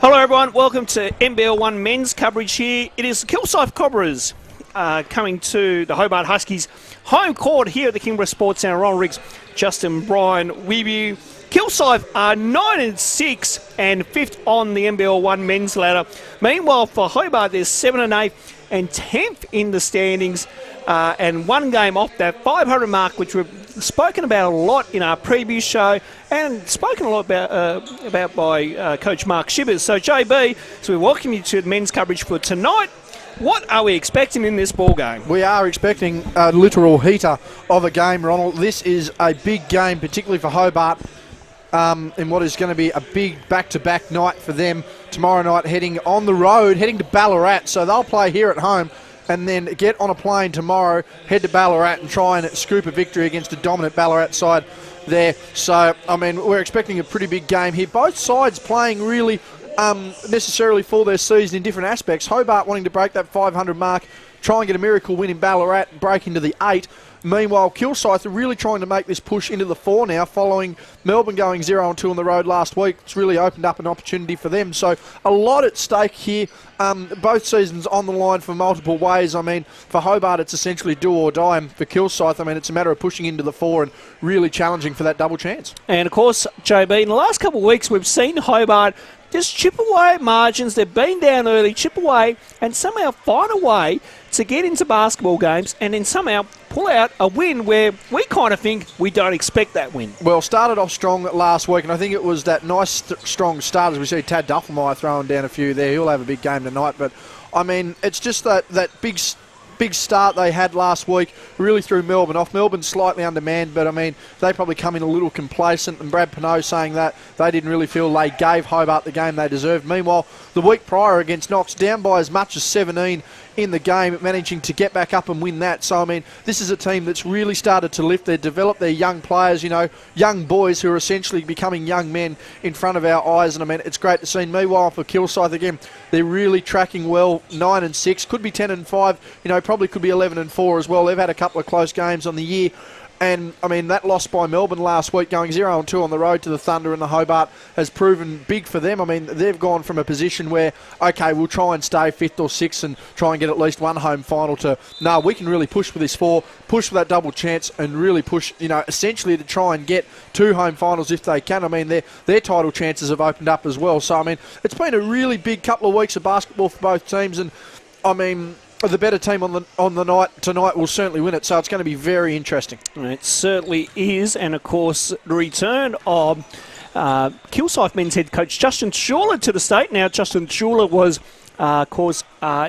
Hello everyone, welcome to NBL1 men's coverage here. It is the Kilsyth Cobras coming to the Hobart Huskies home court here at the Kingborough Sports Centre. Ron Riggs, Justin Bryan with you. Kilsyth are 9-6 and 5th on the NBL1 men's ladder. Meanwhile for Hobart, there's 7 and 8 and 10th in the standings and one game off that 500 mark, which we've spoken about a lot in our preview show and spoken a lot about by Coach Mark Shivers. So JB, so we welcome you to the men's coverage for tonight. What are we expecting in this ball game? We are expecting a literal heater of a game, Ronald. This is a big game, particularly for Hobart, in what is going to be a big back-to-back night for them tomorrow night, heading on the road, heading to Ballarat. So they'll play here at home and then get on a plane tomorrow, head to Ballarat and try and scoop a victory against a dominant Ballarat side there. So, I mean, we're expecting a pretty big game here. Both sides playing really necessarily for their season in different aspects. Hobart wanting to break that 500 mark, try and get a miracle win in Ballarat, break into the 8. Meanwhile, Kilsyth are really trying to make this push into the 4 now, following Melbourne going 0-2 on the road last week. It's really opened up an opportunity for them. So a lot at stake here. Both seasons on the line for multiple ways. I mean, for Hobart, it's essentially do or die. And for Kilsyth, I mean, it's a matter of pushing into the 4 and really challenging for that double chance. And, of course, JB, in the last couple of weeks, we've seen Hobart just chip away at margins. They've been down early, chip away, and somehow find a way to get into basketball games and then somehow pull out a win where we kind of think we don't expect that win. Well, started off strong last week, and I think it was that nice, strong start as we see Tad Duffelmeyer throwing down a few there. He'll have a big game tonight, but, I mean, it's just that big start they had last week really threw Melbourne off. Melbourne's slightly undermanned, but I mean, they probably come in a little complacent, and Brad Pinot saying that they didn't really feel they gave Hobart the game they deserved. Meanwhile, the week prior against Knox, down by as much as 17 in the game, managing to get back up and win that. So, I mean, this is a team that's really started to lift. They've developed their young players, you know, young boys who are essentially becoming young men in front of our eyes. And, I mean, it's great to see. Meanwhile, for Kilsyth, again, they're really tracking well, 9-6, could be 10-5, you know, probably could be 11-4 as well. They've had a couple of close games on the year. And, I mean, that loss by Melbourne last week, going 0-2 on the road to the Thunder and the Hobart, has proven big for them. I mean, they've gone from a position where, okay, we'll try and stay 5th or 6th and try and get at least one home final to, no, we can really push for this 4, push for that double chance and really push, you know, essentially to try and get 2 home finals if they can. I mean, their title chances have opened up as well. So, I mean, it's been a really big couple of weeks of basketball for both teams. And, I mean, the better team on the night tonight will certainly win it, so it's going to be very interesting. It certainly is, and of course the return of Kilsyth men's head coach Justin Schuler to the state. Now, Justin Schuler was, of course,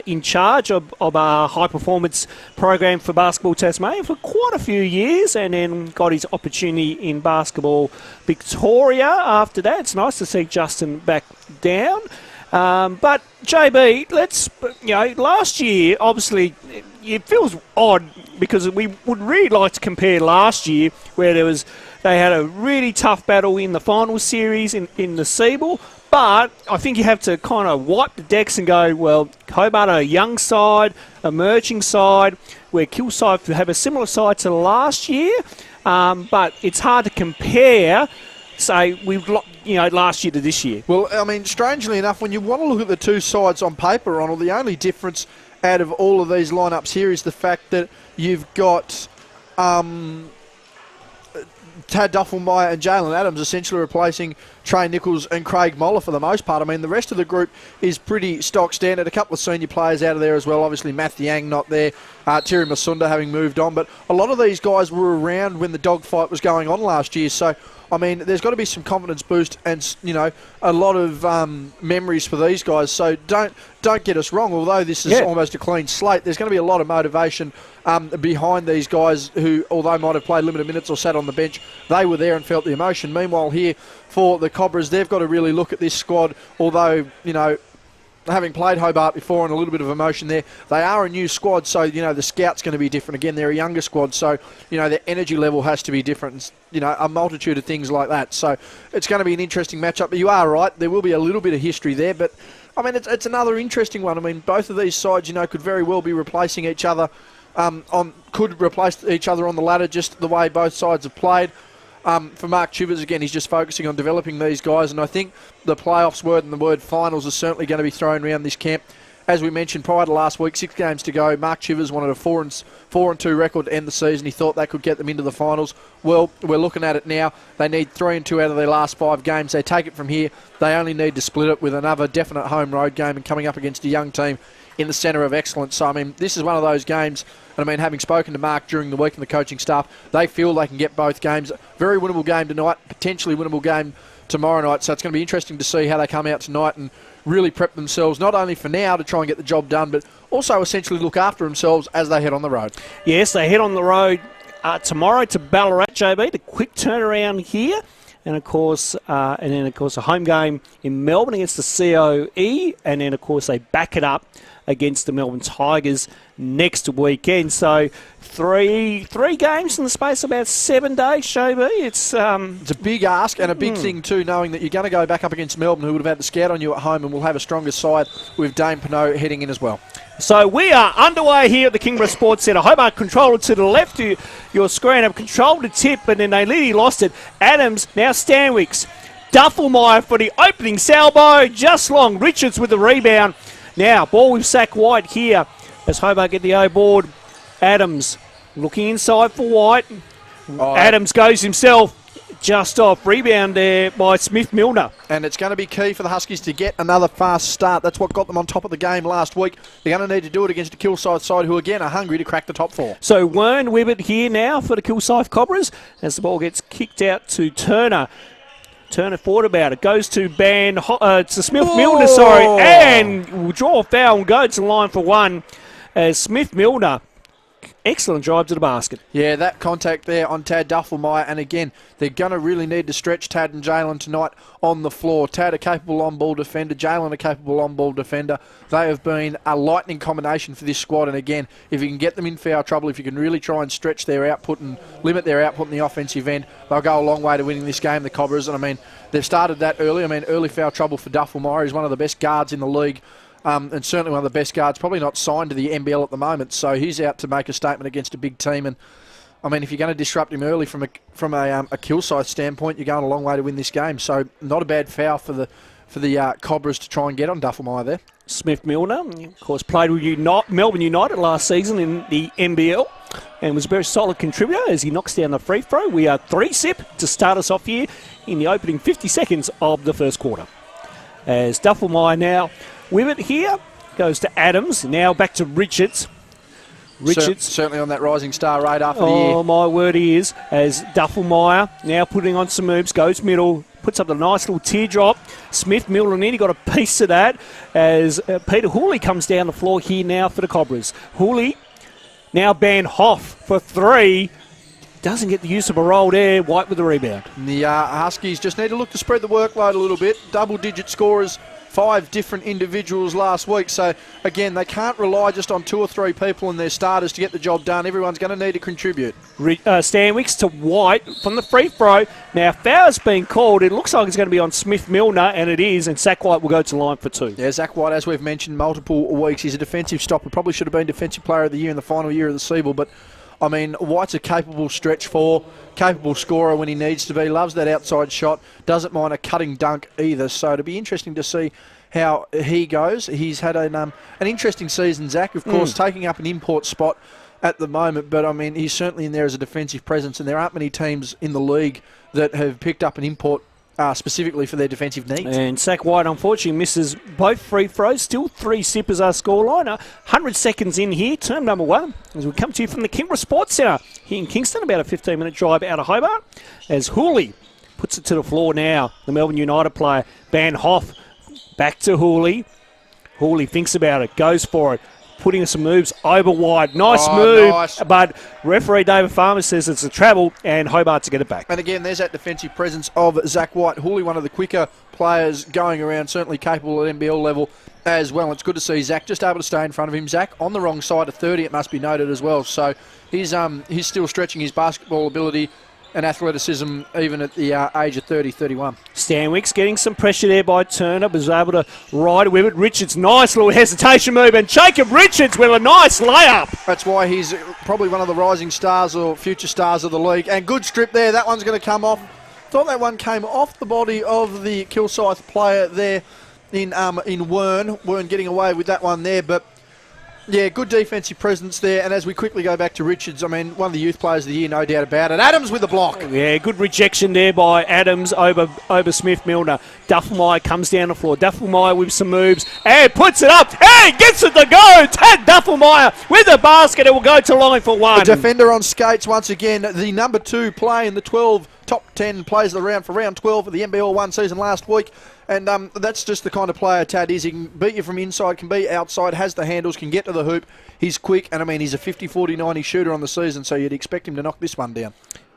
in charge of our high performance program for Basketball Tasmania for quite a few years, and then got his opportunity in Basketball Victoria after that. It's nice to see Justin back down. But JB, last year, obviously, it feels odd because we would really like to compare last year where they had a really tough battle in the final series in the Siebel. But I think you have to kind of wipe the decks and go, well, Hobart are a young side, emerging side, where Kilsyth have a similar side to last year. But it's hard to compare, say, last year to this year. Well, I mean, strangely enough, when you want to look at the two sides on paper, Ronald, the only difference out of all of these lineups here is the fact that you've got Tad Duffelmeyer and Jalen Adams essentially replacing Trey Nichols and Craig Moller for the most part. I mean, the rest of the group is pretty stock standard. A couple of senior players out of there as well. Obviously, Matthew Yang not there. Terry Masunda having moved on. But a lot of these guys were around when the dogfight was going on last year. So, I mean, there's got to be some confidence boost and, you know, a lot of memories for these guys. So don't get us wrong. Although this is almost a clean slate, there's going to be a lot of motivation behind these guys who, although might have played limited minutes or sat on the bench, they were there and felt the emotion. Meanwhile, here for the Cobras, they've got to really look at this squad. Although, you know, having played Hobart before and a little bit of emotion there, they are a new squad, so, you know, the scout's going to be different. Again, they're a younger squad, so, you know, their energy level has to be different. You know, a multitude of things like that. So it's going to be an interesting matchup. But you are right, there will be a little bit of history there, but, I mean, it's another interesting one. I mean, both of these sides, you know, could very well be replacing each other, could replace each other on the ladder, just the way both sides have played. For Mark Chivers, again, he's just focusing on developing these guys, and I think the playoffs word and the word finals are certainly going to be thrown around this camp. As we mentioned prior to last week, 6 games to go. Mark Chivers wanted a 4-2 record to end the season. He thought that could get them into the finals. Well, we're looking at it now. They need 3-2 out of their last 5 games. They take it from here. They only need to split it with another definite home road game and coming up against a young team in the centre of excellence. So, I mean, this is one of those games, and I mean, having spoken to Mark during the week and the coaching staff, they feel they can get both games. Very winnable game tonight, potentially winnable game tomorrow night. So it's going to be interesting to see how they come out tonight and really prep themselves, not only for now to try and get the job done, but also essentially look after themselves as they head on the road. Yes, they head on the road tomorrow to Ballarat, JB. The quick turnaround here. And of course, a home game in Melbourne against the COE, and then of course they back it up against the Melbourne Tigers next weekend. So three games in the space of about 7 days, Shobi. It's a big ask and a big thing too, knowing that you're going to go back up against Melbourne, who would have had the scout on you at home, and will have a stronger side with Dane Pinot heading in as well. So we are underway here at the Kingborough Sports Centre. Hobart controlled it to the left. Your screen have controlled the tip, but then they literally lost it. Adams, now Stanwicks. Duffelmeyer for the opening salvo. Just long. Richards with the rebound. Now, ball with Zach White here as Hobart get the O board. Adams looking inside for White. Adams goes himself. Just off. Rebound there by Smith-Milner. And it's going to be key for the Huskies to get another fast start. That's what got them on top of the game last week. They're going to need to do it against the Kilsyth side, who again are hungry to crack the top 4. So Wern Wibbett here now for the Kilsyth Cobras as the ball gets kicked out to Turner. Turner thought about it. Goes to Smith-Milner, and will draw a foul and go to the line for one as Smith-Milner. Excellent drive to the basket. Yeah, that contact there on Tad Duffelmeyer. And again, they're going to really need to stretch Tad and Jalen tonight on the floor. Tad a capable on-ball defender. Jalen a capable on-ball defender. They have been a lightning combination for this squad. And again, if you can get them in foul trouble, if you can really try and stretch their output and limit their output in the offensive end, they'll go a long way to winning this game, the Cobras. And I mean, they've started that early. I mean, early foul trouble for Duffelmeyer. He's one of the best guards in the league. And certainly one of the best guards, probably not signed to the NBL at the moment. So he's out to make a statement against a big team. And I mean, if you're going to disrupt him early from a Kilsyth standpoint, you're going a long way to win this game. So not a bad foul for the Cobras to try and get on Duffelmeyer there. Smith-Milner, of course, played with Melbourne United last season in the NBL and was a very solid contributor as he knocks down the free throw. We are 3-sip to start us off here in the opening 50 seconds of the first quarter. As Duffelmeyer now with it here, goes to Adams, now back to Richards. Certainly on that rising star radar for the year. Oh, my word, he is. As Duffelmeyer now putting on some moves, goes middle, puts up a nice little teardrop. Smith-Milner nearly got a piece of that as Peter Hooley comes down the floor here now for the Cobras. Hooley now Van Hoff for 3. Doesn't get the use of a roll there. White with the rebound. The Huskies just need to look to spread the workload a little bit. Double-digit scorers, 5 different individuals last week. So, again, they can't rely just on 2 or 3 people in their starters to get the job done. Everyone's going to need to contribute. Stanwicks to White from the free throw. Now, foul's been called. It looks like it's going to be on Smith-Milner, and it is, and Zach White will go to line for 2. Yeah, Zach White, as we've mentioned multiple weeks, he's a defensive stopper. Probably should have been Defensive Player of the Year in the final year of the Siebel, but I mean, White's a capable stretch 4, capable scorer when he needs to be, loves that outside shot, doesn't mind a cutting dunk either. So it'll be interesting to see how he goes. He's had an interesting season, Zach, of course, taking up an import spot at the moment, but I mean, he's certainly in there as a defensive presence, and there aren't many teams in the league that have picked up an import specifically for their defensive needs. And Zach White, unfortunately, misses both free throws. Still 3-sip as our scoreline. 100 seconds in here, term number 1, as we come to you from the Kingborough Sports Centre here in Kingston, about a 15-minute drive out of Hobart, as Hooley puts it to the floor now. The Melbourne United player, Van Hoff, back to Hooley. Hooley thinks about it, goes for it, putting some moves over White. Nice move, nice. But referee David Farmer says it's a travel, and Hobart to get it back. And again, there's that defensive presence of Zach White. Hooley, one of the quicker players going around, certainly capable at NBL level as well. It's good to see Zach just able to stay in front of him. Zach on the wrong side of 30, it must be noted as well. So he's still stretching his basketball ability. and athleticism even at the age of 30, 31. Stanwick's getting some pressure there by Turner, was able to ride with it. Richards, nice little hesitation move, and Jacob Richards with a nice layup. That's why he's probably one of the rising stars or future stars of the league. And good strip there. That one's going to come off. Thought that one came off the body of the Kilsyth player there in Wern. Wern getting away with that one there, but yeah, good defensive presence there. And as we quickly go back to Richards, I mean, one of the youth players of the year, no doubt about it. Adams with the block. Yeah, good rejection there by Adams over Smith-Milner. Duffelmeyer comes down the floor. Duffelmeyer with some moves and puts it up. Hey, gets it to go. Tad Duffelmeyer with the basket. It will go to line for one. A defender on skates once again. The number 2 play in the 12 top 10 plays of the round for round 12 of the NBL1 season last week. And that's just the kind of player Tad is. He can beat you from inside, can be outside, has the handles, can get to the hoop. He's quick, and I mean, he's a 50, 40, 90 shooter on the season, so you'd expect him to knock this one down.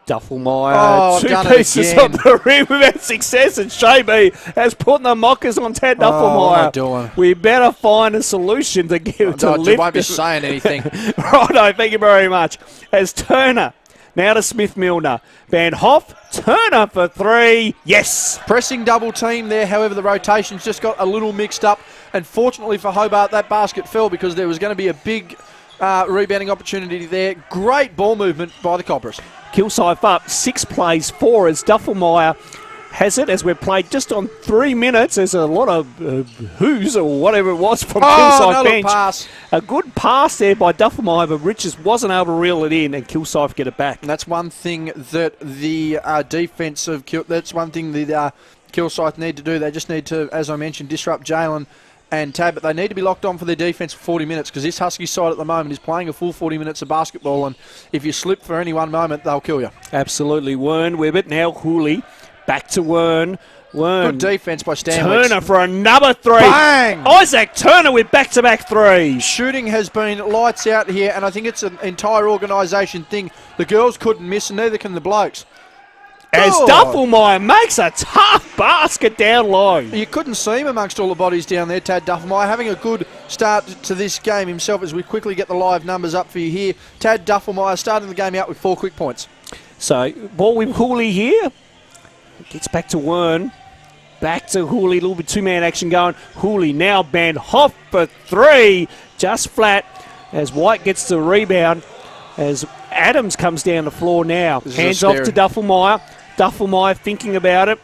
Duffelmeyer, 2 pieces on the rim without success, and Shay has put the mockers on Tad Duffelmeyer. What am I doing? We better find a solution to give to lift. I won't be saying anything. Righto, thank you very much. As Turner, now to Smith-Milner. Van Hoff, Turner for 3. Yes! Pressing double team there, however, the rotations just got a little mixed up. And fortunately for Hobart, that basket fell because there was going to be a big rebounding opportunity there. Great ball movement by the Cobras. Kilsyth up 6 plays 4 as Duffelmeyer has it, as we've played just on 3 minutes. There's a lot of who's or whatever it was from Kilsyth bench. Pass. A good pass there by Duffelmeyer, but Richards wasn't able to reel it in, and Kilsyth get it back. And that's one thing that the defense of Kilsyth need to do. They just need to, as I mentioned, disrupt Jalen and Tab, but they need to be locked on for their defence for 40 minutes because this Husky side at the moment is playing a full 40 minutes of basketball, and if you slip for any one moment, they'll kill you. Absolutely. Wern with it. Now Hooley. Back to Wern. Good defence by Stanwick. Turner for another 3. Bang! Isaac Turner with back-to-back 3s. Shooting has been lights out here, and I think it's an entire organisation thing. The girls couldn't miss, and neither can the blokes. As Duffelmeyer makes a tough basket down low. You couldn't see him amongst all the bodies down there, Tad Duffelmeyer, having a good start to this game himself as we quickly get the live numbers up for you here. Tad Duffelmeyer starting the game out with 4 quick points. So, ball with Hooley here. Gets back to Wern. Back to Hooley. A little bit two-man action going. Hooley now Van Hoff for 3. Just flat as White gets the rebound. As Adams comes down the floor now. Hands off to Duffelmeyer. Duffelmeyer thinking about it.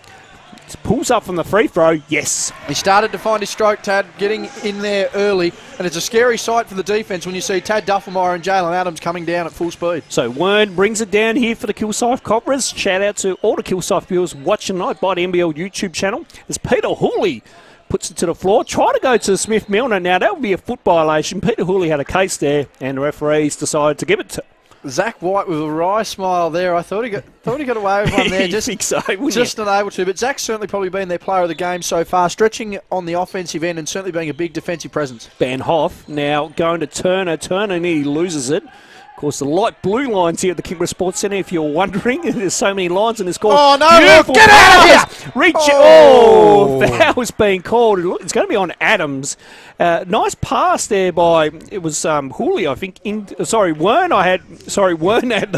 Pulls up from the free throw. Yes. He started to find his stroke, Tad, getting in there early. And it's a scary sight for the defence when you see Tad Duffelmeyer and Jalen Adams coming down at full speed. So Wern brings it down here for the Kilsyth Cobras. Shout out to all the Kilsyth viewers watching tonight by the NBL YouTube channel. As Peter Hooley puts it to the floor. Try to go to Smith-Milner. Now, that would be a foot violation. Peter Hooley had a case there, and the referees decided to give it to Zach White with a wry smile there. I thought he got away with one there. Just think so, just not able to. But Zach's certainly probably been their player of the game so far, stretching on the offensive end and certainly being a big defensive presence. Van Hoff now going to Turner. Turner nearly loses it. Of course, the light blue lines here at the Kingborough Sports Centre, if you're wondering. There's so many lines in this call. Oh, no, get out of here! Foul's being called. It's going to be on Adams. Nice pass there by, it was Hooley, I think. Wern had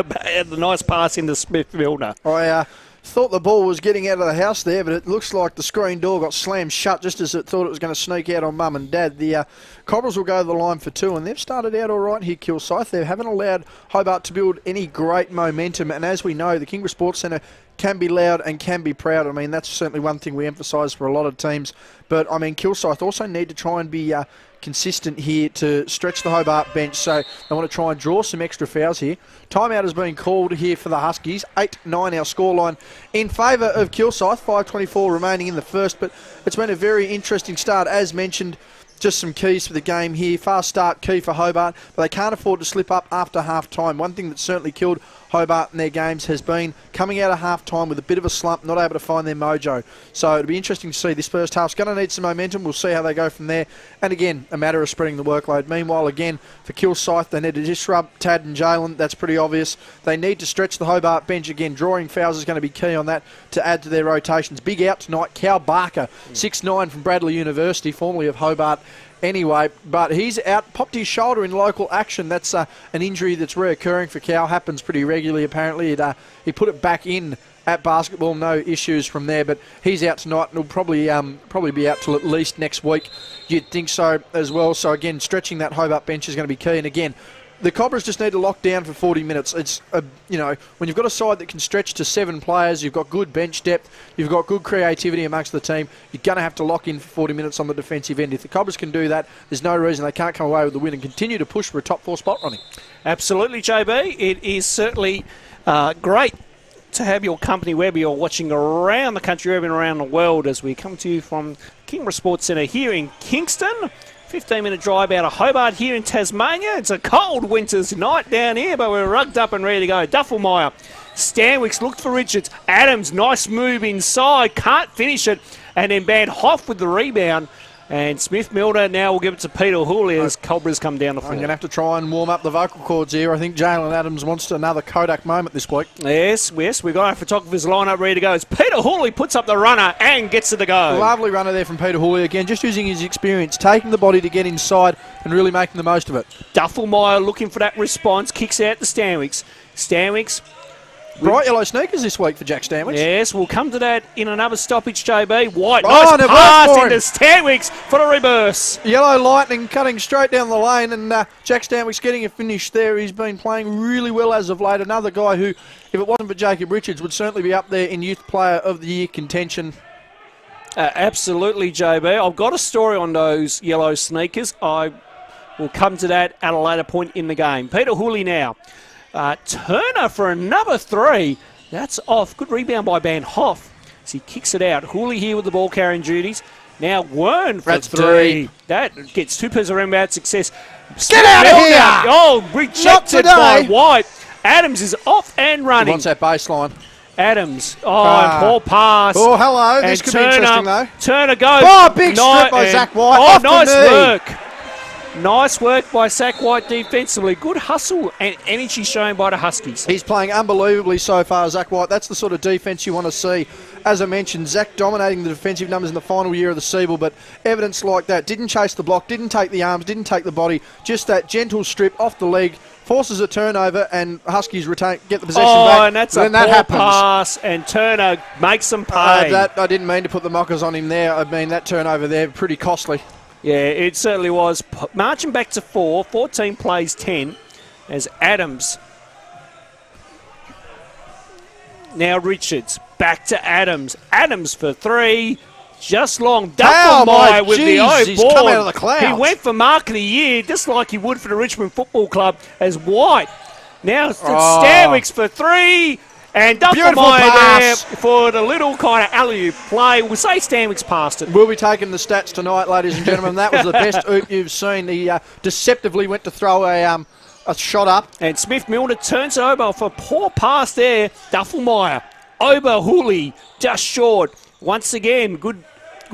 the nice pass into Smith-Milner. I thought the ball was getting out of the house there, but it looks like the screen door got slammed shut just as it thought it was going to sneak out on Mum and Dad. The Cobras will go to the line for 2, and they've started out all right here, Kilsyth. They haven't allowed Hobart to build any great momentum, and as we know, the Kingborough Sports Centre can be loud and can be proud. I mean, that's certainly one thing we emphasise for a lot of teams. But, I mean, Kilsyth also need to try and be consistent here to stretch the Hobart bench. So they want to try and draw some extra fouls here. Timeout has been called here for the Huskies. 8-9 our scoreline in favour of Kilsyth. 5:24 remaining in the first. But it's been a very interesting start. As mentioned, just some keys for the game here. Fast start key for Hobart, but they can't afford to slip up after half-time. One thing that certainly killed Hobart in their games has been coming out of half-time with a bit of a slump, not able to find their mojo. So it'll be interesting to see this first half's going to need some momentum. We'll see how they go from there. And again, a matter of spreading the workload. Meanwhile, again, for Kilsyth, they need to disrupt Tad and Jalen. That's pretty obvious. They need to stretch the Hobart bench again. Drawing fouls is going to be key on that to add to their rotations. Big out tonight, Cal Barker, 6'9" from Bradley University, formerly of Hobart. anyway. But he's out, popped his shoulder in local action. That's an injury that's reoccurring for Cal. Happens pretty regularly, apparently. He put it back in at basketball, no issues from there. But he's out tonight and will probably be out till at least next week. You'd think so as well. So, again, stretching that Hobart bench is going to be key. And, again, the Cobras just need to lock down for 40 minutes. It's, when you've got a side that can stretch to 7 players, you've got good bench depth, you've got good creativity amongst the team, you're going to have to lock in for 40 minutes on the defensive end. If the Cobras can do that, there's no reason they can't come away with the win and continue to push for a top 4 spot, Ronnie. Absolutely, JB. It is certainly great to have your company wherever you're watching around the country, or even around the world, as we come to you from Kingborough Sports Centre here in Kingston. 15-minute drive out of Hobart here in Tasmania. It's a cold winter's night down here, but we're rugged up and ready to go. Duffelmeyer, Stanwicks looked for Richards. Adams, nice move inside, can't finish it, and then Van Hoff with the rebound. And Smith-Milner now will give it to Peter Hooley as Cobras come down the floor. I'm going to have to try and warm up the vocal cords here. I think Jalen Adams wants another Kodak moment this week. Yes, we've got our photographer's lineup ready to go. As Peter Hooley puts up the runner and gets it to go. Lovely runner there from Peter Hooley. Again, just using his experience, taking the body to get inside and really making the most of it. Duffelmeyer looking for that response, kicks out to Stanwicks. Stanwicks. Bright yellow sneakers this week for Jack Stanwicks. Yes, we'll come to that in another stoppage, JB. White, nice pass into Stanwicks for the reverse. Yellow Lightning cutting straight down the lane, and Jack Stanwicks getting a finish there. He's been playing really well as of late. Another guy who, if it wasn't for Jacob Richards, would certainly be up there in Youth Player of the Year contention. Absolutely, JB. I've got a story on those yellow sneakers. I will come to that at a later point in the game. Peter Hooley now. Turner for another 3. That's off. Good rebound by Van Hoff as he kicks it out. Hooley here with the ball carrying duties. Now Wern for That's 3. That gets 2 pairs of rebound success. Get out of here! Oh, rejected by White. Adams is off and running. He wants that baseline. Adams. Poor pass. Oh, hello. And this could be interesting, though. Turner goes. Oh, big strip by Zach White. Oh, off nice the knee. work. Nice work by Zach White defensively. Good hustle and energy shown by the Huskies. He's playing unbelievably so far, Zach White. That's the sort of defence you want to see. As I mentioned, Zach dominating the defensive numbers in the final year of the Siebel, but evidence like that. Didn't chase the block, didn't take the arms, didn't take the body. Just that gentle strip off the leg, forces a turnover, and Huskies get the possession back. And that's a poor pass, and Turner makes them pay. I didn't mean to put the mockers on him there. I mean, that turnover there, pretty costly. Yeah, it certainly was. Marching back to 4, 14 plays 10, as Adams. Now Richards, back to Adams. Adams for 3, just long. Duffelmeyer with the he's come out of the clouds. He went for Mark of the Year, just like he would for the Richmond Football Club, as White. Now Stanwicks for 3. And Duffelmeyer there for the little kind of alley-oop play. We'll say Stanwicks passed it. We'll be taking the stats tonight, ladies and gentlemen. That was the best oop you've seen. He deceptively went to throw a shot up. And Smith-Milner turns it over for a poor pass there. Duffelmeyer over Hooley, just short. Once again, good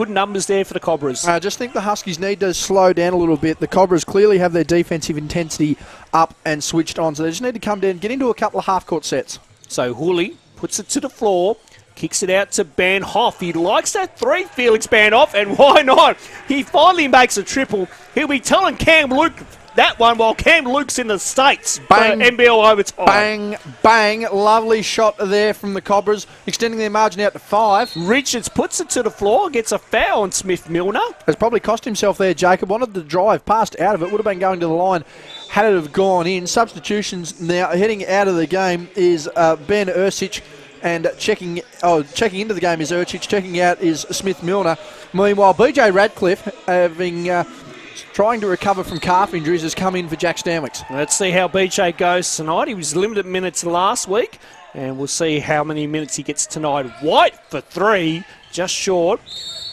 numbers there for the Cobras. I just think the Huskies need to slow down a little bit. The Cobras clearly have their defensive intensity up and switched on, so they just need to come down and get into a couple of half-court sets. So Hooley puts it to the floor, kicks it out to Van Hoff. He likes that 3, Felix Van Hoff, and why not? He finally makes a triple. He'll be telling Cam Luke that one while Cam Luke's in the States. Bang, NBL overtime. Bang, bang. Lovely shot there from the Cobras, extending their margin out to 5. Richards puts it to the floor, gets a foul on Smith-Milner. Has probably cost himself there, Jacob. Wanted to drive, passed out of it, would have been going to the line had it have gone in. Substitutions now heading out of the game is Ben Ursic, and checking into the game is Ursic, checking out is Smith-Milner. Meanwhile, BJ Radcliffe, trying to recover from calf injuries, has come in for Jack Stanwicks. Let's see how BJ goes tonight. He was limited minutes last week, and we'll see how many minutes he gets tonight. White for 3, just short,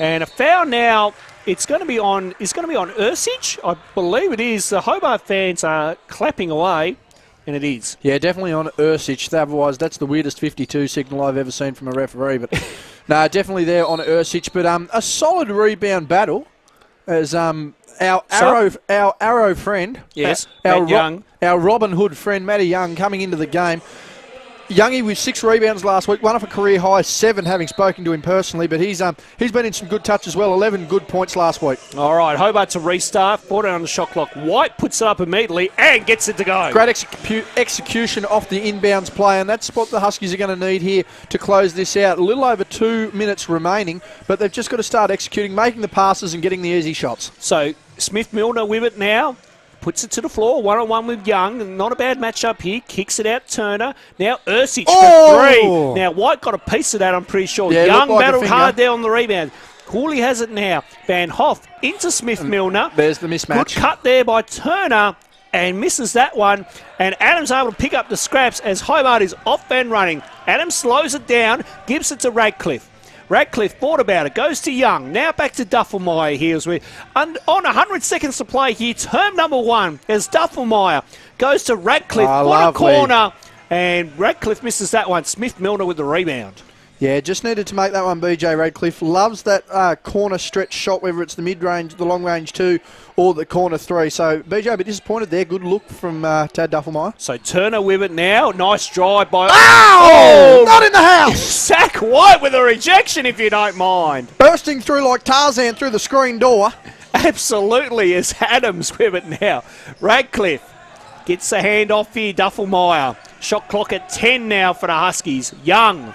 and a foul now. It's going to be on Ursic, I believe it is. The Hobart fans are clapping away, and it is. Yeah, definitely on Ursic. Otherwise, that's the weirdest 52 signal I've ever seen from a referee. But no, definitely there on Ursic. But a solid rebound battle as our Arrow friend, yes, our Young, our Robin Hood friend Matty Young coming into the game. Youngie with 6 rebounds last week, one off a career high 7, having spoken to him personally, but he's been in some good touch as well. 11 good points last week. All right, Hobart to restart. 14 on the shot clock. White puts it up immediately and gets it to go. Great execution off the inbounds play, and that's what the Huskies are going to need here to close this out. A little over 2 minutes remaining, but they've just got to start executing, making the passes and getting the easy shots. So Smith-Milner with it now. Puts it to the floor, one-on-one with Young. Not a bad matchup here. Kicks it out, Turner. Now Ursic for 3. Now White got a piece of that, I'm pretty sure. Yeah, Young like battled hard there on the rebound. Cooley has it now. Van Hoff into Smith-Milner. There's the mismatch. Good cut there by Turner and misses that one. And Adams able to pick up the scraps as Hobart is off and running. Adams slows it down, gives it to Radcliffe. Radcliffe thought about it, goes to Young. Now back to Duffelmeyer here as we on 100 seconds to play here. Term number 1 as Duffelmeyer goes to Radcliffe for a corner, and Radcliffe misses that one. Smith-Milner with the rebound. Yeah, just needed to make that one. BJ Radcliffe loves that corner stretch shot, whether it's the mid-range, the long-range 2, or the corner 3. So BJ a bit disappointed there. Good look from Tad Duffelmeyer. So Turner with it now. Nice drive by... Oh! Not in the house! Zach White with a rejection, if you don't mind. Bursting through like Tarzan through the screen door. Absolutely, as Adams with it now. Radcliffe gets the hand off here. Duffelmeyer. Shot clock at 10 now for the Huskies. Young.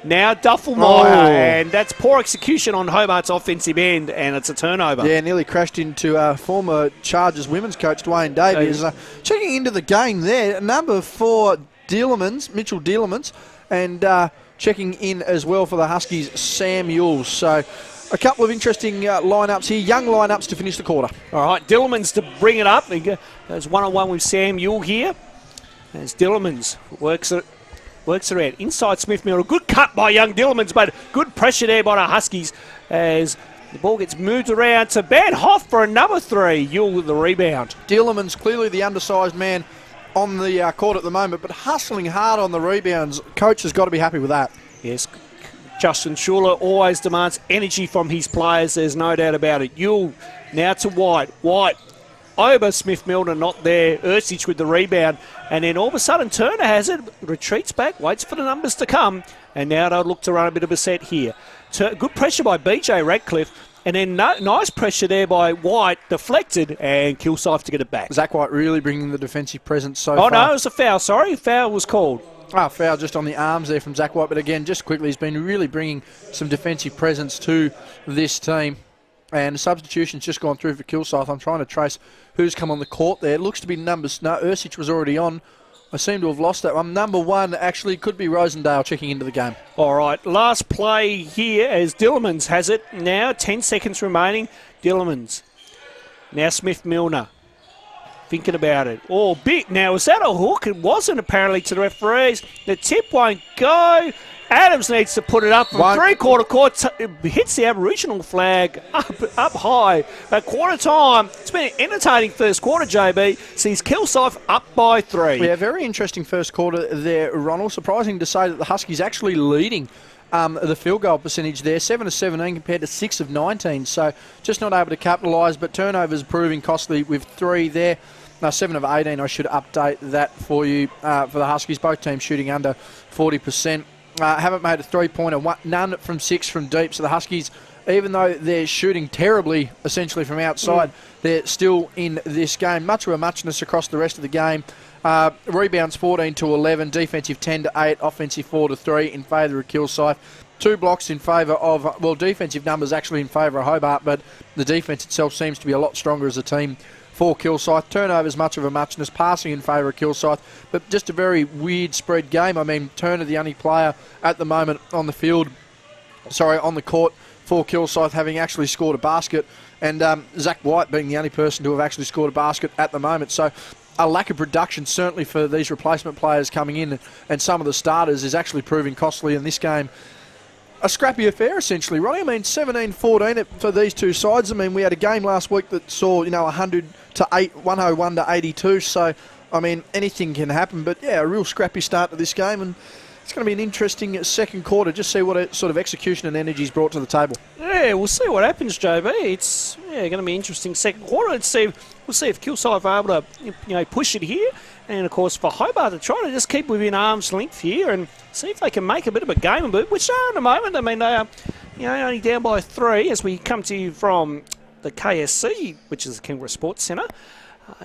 Now Duffelmeyer, and that's poor execution on Hobart's offensive end, and it's a turnover. Yeah, nearly crashed into former Chargers women's coach Dwayne Davies. Checking into the game there, number 4, Mitchell Dielemans, and checking in as well for the Huskies, Sam Yules. So a couple of interesting lineups here, young lineups to finish the quarter. All right, Dielemans to bring it up. There's one-on-one with Sam Yule here. As Dielemans works it around. Inside Smith-Milner. Good cut by young Dielemans, but good pressure there by the Huskies as the ball gets moved around to Van Hoff for another 3. Yule with the rebound. Dielemans clearly the undersized man on the court at the moment, but hustling hard on the rebounds. Coach has got to be happy with that. Yes, Justin Schuller always demands energy from his players. There's no doubt about it. Yule now to White. White over Smith-Milner, not there. Ursic with the rebound. And then all of a sudden, Turner has it, retreats back, waits for the numbers to come. And now they'll look to run a bit of a set here. Good pressure by BJ Radcliffe. And then nice pressure there by White, deflected, and Kilsyth to get it back. Zach White really bringing the defensive presence so far. Oh, no, it was a foul. Sorry, foul was called. Foul just on the arms there from Zach White. But again, just quickly, he's been really bringing some defensive presence to this team. And the substitution's just gone through for Kilsyth. I'm trying to trace who's come on the court there. It looks to be numbers. No, Ursic was already on. I seem to have lost that one. Number 1 actually could be Rosendale checking into the game. All right, last play here as Dielemans has it. Now 10 seconds remaining. Dielemans. Now Smith-Milner. Thinking about it. Oh, big. Now, was that a hook? It wasn't apparently to the referees. The tip won't go. Adams needs to put it up from three-quarter court. Hits the Aboriginal flag up high. At quarter time, it's been an entertaining first quarter, JB. Sees Kilsyth up by 3. Yeah, very interesting first quarter there, Ronald. Surprising to say that the Huskies actually leading the field goal percentage there. 7 of 17 compared to 6 of 19. So just not able to capitalise, but turnovers proving costly with 3 there. No, 7 of 18, I should update that for you for the Huskies. Both teams shooting under 40%. Haven't made a three-pointer, none from 6 from deep. So the Huskies, even though they're shooting terribly, essentially from outside, they're still in this game. Much of a muchness across the rest of the game. Rebounds 14 to 11, defensive 10 to 8, offensive 4 to 3 in favour of Kilsyth. 2 blocks in favour of, well, defensive numbers actually in favour of Hobart, but the defence itself seems to be a lot stronger as a team for Kilsyth. Turnovers, much of a muchness, passing in favour of Kilsyth, but just a very weird spread game. I mean, Turner, the only player at the moment on the court for Kilsyth, having actually scored a basket, and Zach White being the only person to have actually scored a basket at the moment. So a lack of production, certainly for these replacement players coming in, and some of the starters, is actually proving costly in this game. A scrappy affair, essentially, Ronnie. I mean, 17-14 for these two sides. I mean, we had a game last week that saw, 100 to 8, 101 to 82. So, I mean, anything can happen. But, yeah, a real scrappy start to this game. And it's going to be an interesting second quarter. Just see what sort of execution and energy is brought to the table. Yeah, we'll see what happens, JB. It's going to be an interesting second quarter. We'll see if Kilsyth are able to push it here And, of course, for Hobart to try to just keep within arm's length here and see if they can make a bit of a game of it, which they are at the moment. I mean, they are only down by 3 as we come to you from the KSC, which is the Kingross Sports Centre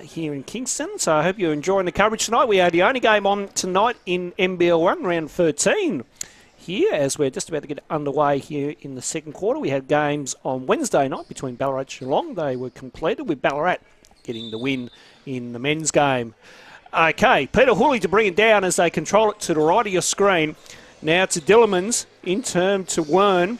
here in Kingston. So I hope you're enjoying the coverage tonight. We are the only game on tonight in NBL1, round 13. Here, as we're just about to get underway here in the second quarter. We had games on Wednesday night between Ballarat and Geelong. They were completed with Ballarat getting the win in the men's game. Okay, Peter Hooley to bring it down as they control it to the right of your screen. Now to Dillermans, in turn to Wern.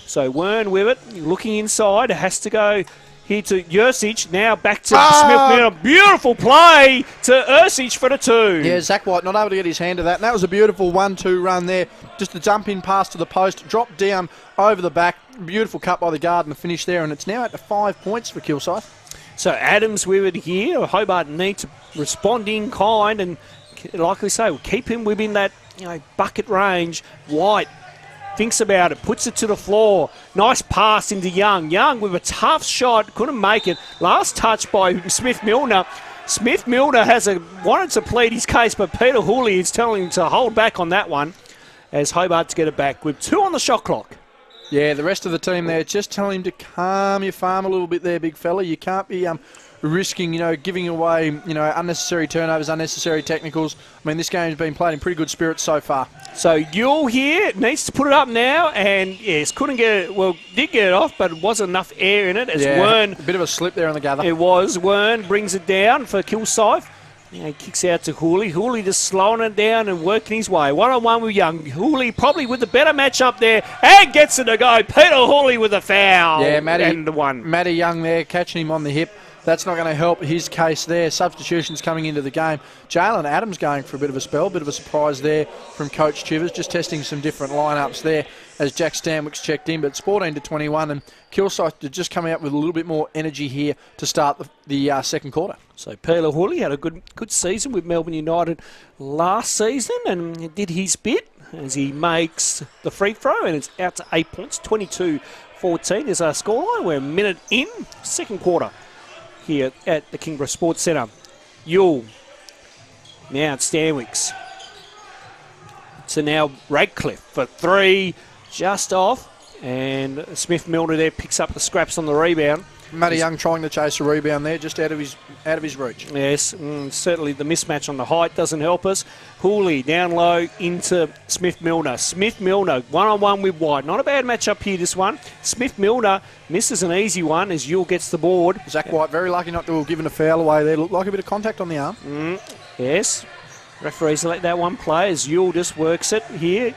So Wern with it, looking inside, has to go here to Ursich. Now back to Smith. Beautiful play to Ursich for the 2. Yeah, Zach White not able to get his hand to that. And that was a beautiful 1-2 run there. Just a jump in pass to the post, drop down over the back. Beautiful cut by the guard and the finish there. And it's now at the 5 points for Kilsyth. So Adams with it here. Hobart need to respond in kind and, like we say, we'll keep him within that bucket range. White thinks about it, puts it to the floor. Nice pass into Young. Young with a tough shot, couldn't make it. Last touch by Smith-Milner. Smith-Milner wanted to plead his case, but Peter Hooley is telling him to hold back on that one as Hobart to get it back with 2 on the shot clock. Yeah, the rest of the team there just tell him to calm your farm a little bit there, big fella. You can't be risking, giving away, unnecessary turnovers, unnecessary technicals. I mean, this game's been played in pretty good spirits so far. So Yule here needs to put it up now, and yes, couldn't get it. Well, did get it off, but it wasn't enough air in it. As Wern, a bit of a slip there on the gather. It was. Wern brings it down for Kilsyth. He kicks out to Hooley. Hooley just slowing it down and working his way. 1-on-1 with Young. Hooley probably with the better match up there and gets it to go. Peter Hooley with a foul. Yeah, and the one. Matty Young there catching him on the hip. That's not going to help his case there. Substitutions coming into the game. Jalen Adams going for a bit of a spell. Bit of a surprise there from Coach Chivers. Just testing some different lineups there as Jack Stanwick's checked in. But it's 14-21 and Kilsyth just coming up with a little bit more energy here to start the second quarter. So Peter Hooley had a good season with Melbourne United last season and did his bit as he makes the free throw and it's out to 8 points. 22-14 is our scoreline. We're a minute in, second quarter here at the Kingross Sports Centre. Yule. Now it's Stanwicks. So now Radcliffe for 3, just off. And Smith-Milner there picks up the scraps on the rebound. Matty Young trying to chase a rebound there, just out of his reach. Yes, certainly the mismatch on the height doesn't help us. Hooley down low into Smith-Milner. Smith-Milner, 1-on-1 with White. Not a bad matchup here, this one. Smith-Milner misses an easy one as Yule gets the board. Zach White very lucky not to have given a foul away there. Looked like a bit of contact on the arm. Yes. Referees let that one play as Yule just works it here.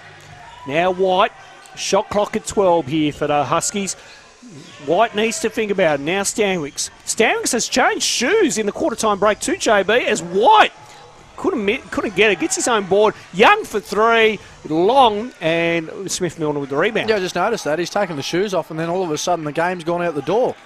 Now White. Shot clock at 12 here for the Huskies. White needs to think about it. Now Stanwicks. Stanwicks has changed shoes in the quarter-time break too, JB, as White couldn't get it. Gets his own board. Young for 3, long, and Smith-Milner with the rebound. Yeah, I just noticed that. He's taken the shoes off, and then all of a sudden the game's gone out the door.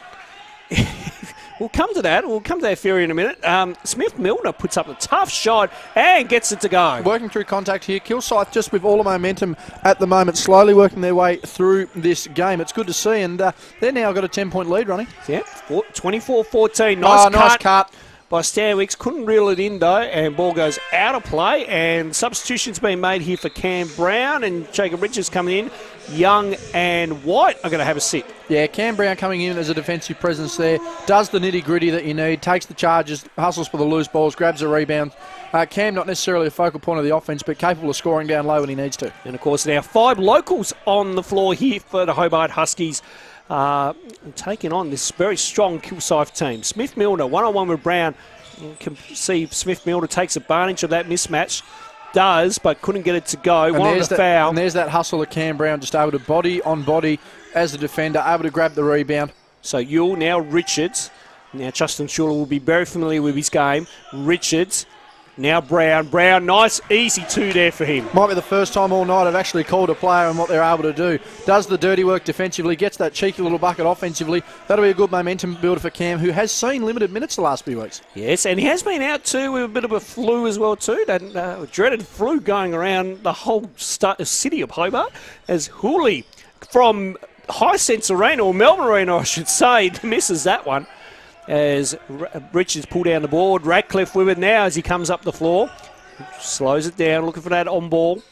We'll come to that. We'll come to that theory in a minute. Smith-Milner puts up a tough shot and gets it to go. Working through contact here. Kilsyth just with all the momentum at the moment, slowly working their way through this game. It's good to see, and they're now got a 10-point lead running. Yeah, 24-14. Nice cut by Stanwicks. Couldn't reel it in, though, and ball goes out of play, and substitutions being made here for Cam Brown and Jacob Richards coming in. Young and White are going to have a sit. Yeah, Cam Brown coming in as a defensive presence there. Does the nitty-gritty that you need. Takes the charges, hustles for the loose balls, grabs a rebound. Cam not necessarily a focal point of the offense, but capable of scoring down low when he needs to. And, of course, now 5 locals on the floor here for the Hobart Huskies. Taking on this very strong Kilsyth team. Smith-Milner, 1-on-1 with Brown. You can see Smith-Milner takes advantage of that mismatch. Does, but couldn't get it to go. And one on the foul. And there's that hustle of Cam Brown, just able to body on body as a defender, able to grab the rebound. So Yule, now Richards. Now Justin Schuller will be very familiar with his game. Richards, now Brown. Brown, nice, easy 2 there for him. Might be the first time all night I've actually called a player and what they're able to do. Does the dirty work defensively, gets that cheeky little bucket offensively. That'll be a good momentum builder for Cam, who has seen limited minutes the last few weeks. Yes, and he has been out too with a bit of a flu as well too. That dreaded flu going around the whole city of Hobart as Hooley from Hisense Arena, or Melbourne Arena I should say, misses that one. as Richards pull down the board. Radcliffe with it now as he comes up the floor. Slows it down, looking for that on ball.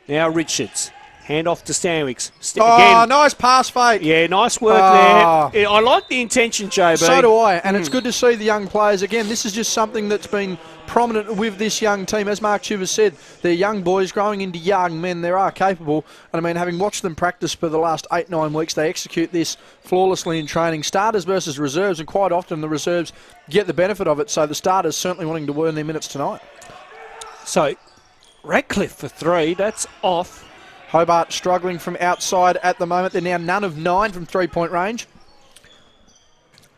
Now Richards. Hand off to Stanwicks. Again. Nice pass fake. Yeah, nice work there. I like the intention, JB. So do I, and it's good to see the young players. Again, this is just something that's been prominent with this young team. As Mark Chivers said, they're young boys growing into young men. They are capable. And, I mean, having watched them practice for the last 8-9 weeks, they execute this flawlessly in training. Starters versus reserves, and quite often the reserves get the benefit of it. So the starters certainly wanting to earn their minutes tonight. So, Radcliffe for 3. That's off. Hobart struggling from outside at the moment. They're now none of 9 from three-point range.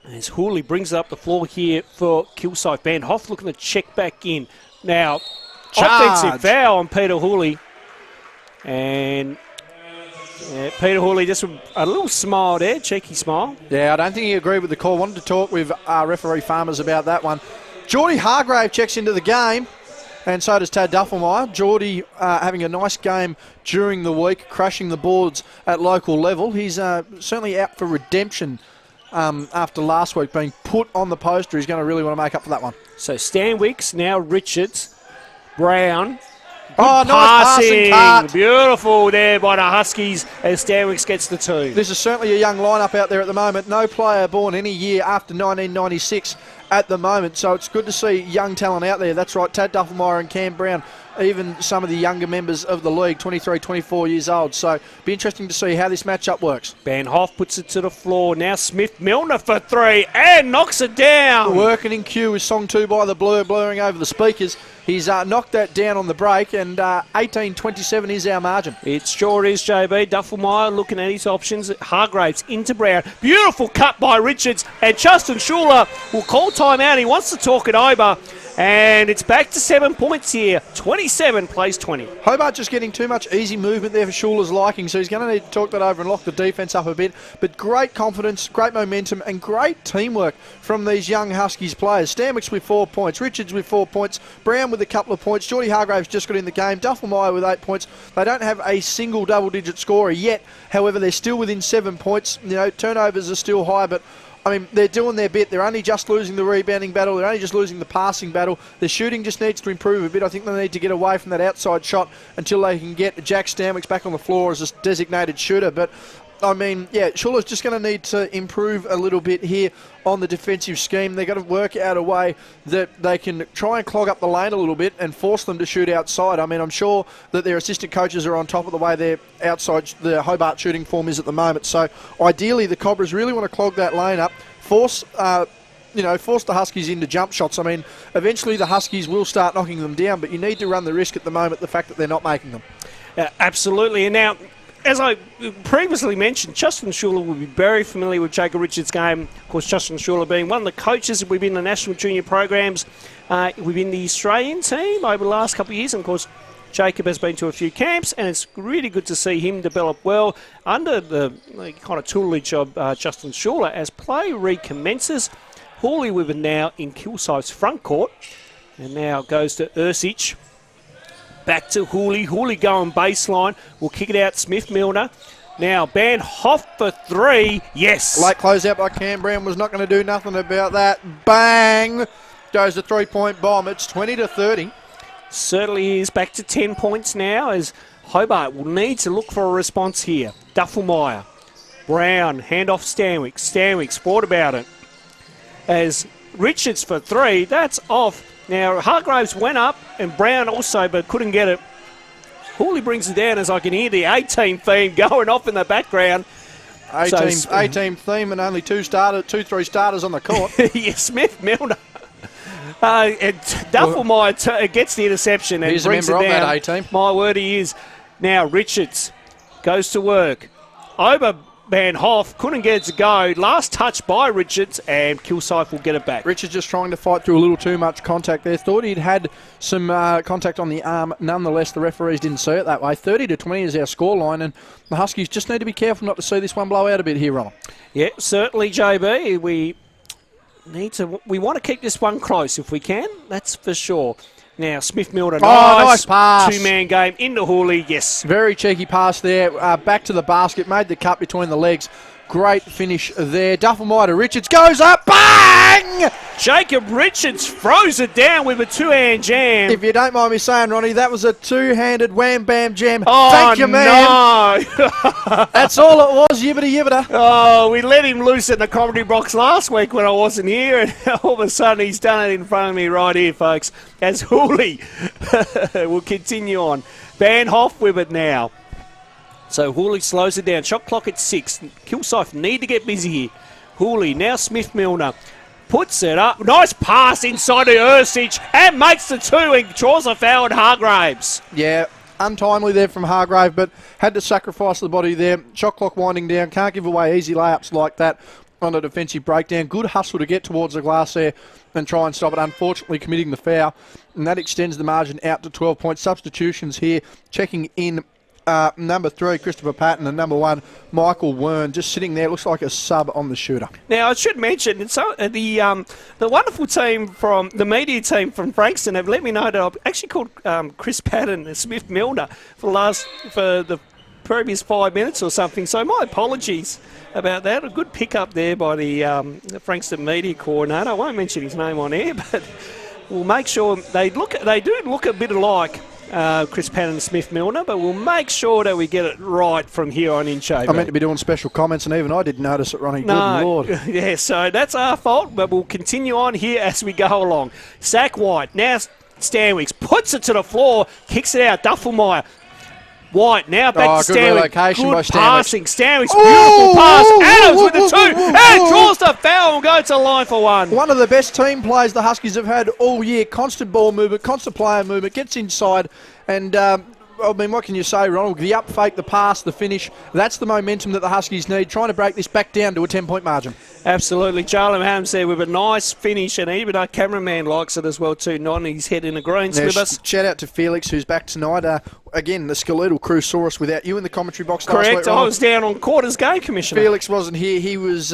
As Hooley brings it up the floor here for Kilsyth. Van Hoff looking to check back in. Now, offensive foul on Peter Hooley. And Peter Hooley just a little smile there, cheeky smile. Yeah, I don't think he agreed with the call. Wanted to talk with referee Farmers about that one. Geordie Hargrave checks into the game. And so does Tad Duffelmeyer. Geordie having a nice game during the week, crashing the boards at local level. He's certainly out for redemption after last week being put on the poster. He's going to really want to make up for that one. So Stanwicks, now Richards, Brown. Nice passing cut. Beautiful there by the Huskies as Stanwicks gets the 2. This is certainly a young lineup out there at the moment. No player born any year after 1996 at the moment, so it's good to see young talent out there. That's right, Tad Duffelmeyer and Cam Brown, even some of the younger members of the league, 23, 24 years old. So be interesting to see how this matchup works. Van Hoff puts it to the floor. Now Smith-Milner for 3 and knocks it down. Working in queue with Song 2 by the Blur, blurring over the speakers. He's knocked that down on the break, and 18-27 is our margin. It sure is, JB. Duffelmeyer looking at his options. Hargraves into Brown. Beautiful cut by Richards, and Justin Schuler will call timeout. He wants to talk it over, and it's back to 7 points here. 27 plays 20. Hobart just getting too much easy movement there for Schuler's liking, so he's going to need to talk that over and lock the defence up a bit. But great confidence, great momentum, and great teamwork from these young Huskies players. Stanwicks with 4 points, Richards with 4 points, Brown with a couple of points, Geordie Hargraves just got in the game, Duffelmeyer with 8 points. They don't have a single double-digit scorer yet. However, they're still within 7 points. You know, turnovers are still high, but I mean, they're doing their bit. They're only just losing the rebounding battle. They're only just losing the passing battle. The shooting just needs to improve a bit. I think they need to get away from that outside shot until they can get Jack Stanwicks back on the floor as a designated shooter. But I mean, yeah, Schuler's just going to need to improve a little bit here on the defensive scheme. They've got to work out a way that they can try and clog up the lane a little bit and force them to shoot outside. I mean, I'm sure that their assistant coaches are on top of the way their outside, the Hobart shooting form is at the moment. So ideally, the Cobras really want to clog that lane up, force the Huskies into jump shots. I mean, eventually the Huskies will start knocking them down, but you need to run the risk at the moment, the fact that they're not making them. Absolutely. And now, as I previously mentioned, Justin Schuler will be very familiar with Jacob Richards' game. Of course, Justin Schuler being one of the coaches within the national junior programs within the Australian team over the last couple of years. And, of course, Jacob has been to a few camps, and it's really good to see him develop well under the kind of tutelage of Justin Schuler as play recommences. Hawley with it now in Kilsyth's front court, and now goes to Ursic. Back to Hooley. Hooley going baseline. We'll kick it out Smith-Milner. Now, Van Hoff for 3. Yes. Late closeout by Cam Brown was not going to do nothing about that. Bang! Goes the three-point bomb. It's 20-30. Certainly is. Back to 10 points now as Hobart will need to look for a response here. Duffelmeyer. Brown. Hand off Stanwicks. Stanwicks thought about it. As Richards for 3. That's off. Now, Hargraves went up, and Brown also, but couldn't get it. Hooley brings it down as I can hear the 18 theme going off in the background. 18 theme and only 3 starters on the court. Yeah, Smith-Milner. And Duffelmeyer gets the interception and brings it down. That 18. My word, he is. Now, Richards goes to work. Over Van Hoff, couldn't get it to go. Last touch by Richards, and Kilsyth will get it back. Richards just trying to fight through a little too much contact there. Thought he'd had some contact on the arm. Nonetheless, the referees didn't see it that way. 30-20 is our scoreline, and the Huskies just need to be careful not to see this one blow out a bit here, Ron. Yeah, certainly, JB. We want to keep this one close if we can. That's for sure. Now, Smith-Milner, nice pass. Two-man game into Hooley, yes. Very cheeky pass there, back to the basket, made the cut between the legs. Great finish there. Duffelmeyer to Richards. Goes up. Bang! Jacob Richards froze it down with a two-hand jam. If you don't mind me saying, Ronnie, that was a two-handed wham-bam jam. Oh, Thank you, man. No. That's all it was. Yibbity yibbita. Oh, we let him loose in the comedy box last week when I wasn't here, and all of a sudden he's done it in front of me right here, folks, as Hooley will continue on. Van Hoff with it now. So Hooley slows it down. Shot clock at 6. Kilsyth need to get busy here. Hooley, now Smith-Milner. Puts it up. Nice pass inside to Ursich and makes the 2 and draws a foul at Hargraves. Yeah, untimely there from Hargrave, but had to sacrifice the body there. Shot clock winding down. Can't give away easy layups like that on a defensive breakdown. Good hustle to get towards the glass there and try and stop it. Unfortunately, committing the foul. And that extends the margin out to 12 points. Substitutions here. Checking in number 3, Christopher Patton, and number 1, Michael Wern, just sitting there. Looks like a sub on the shooter. Now, I should mention, the wonderful team from the media team from Frankston have let me know that I've actually called Chris Patton and Smith Milner for the previous 5 minutes or something. So my apologies about that. A good pick up there by the Frankston media coordinator. I won't mention his name on air, but we'll make sure they do look a bit alike. Chris Patton and Smith Milner, but we'll make sure that we get it right from here on in, JB. I meant to be doing special comments, and even I didn't notice it, Ronnie. No, good Lord. Yeah, so that's our fault, but we'll continue on here as we go along. Zach White, now Stanwicks, puts it to the floor, kicks it out, Duffelmeyer. White now back to Stanwicks. Good passing. Stanwicks, beautiful pass. Adams with the 2 and draws the foul and goes to the line for 1. One of the best team plays the Huskies have had all year. Constant ball movement, constant player movement, gets inside, and I mean, what can you say, Ronald? The up fake, the pass, the finish, that's the momentum that the Huskies need, trying to break this back down to a 10-point margin. Absolutely. Jalen Adams there with a nice finish, and even our cameraman likes it as well too, nodding his head in the greens with us. Shout out to Felix, who's back tonight. Again, the skeletal crew saw us without you in the commentary box last week. Correct. I was down on Quarters Game Commissioner. Felix wasn't here. He was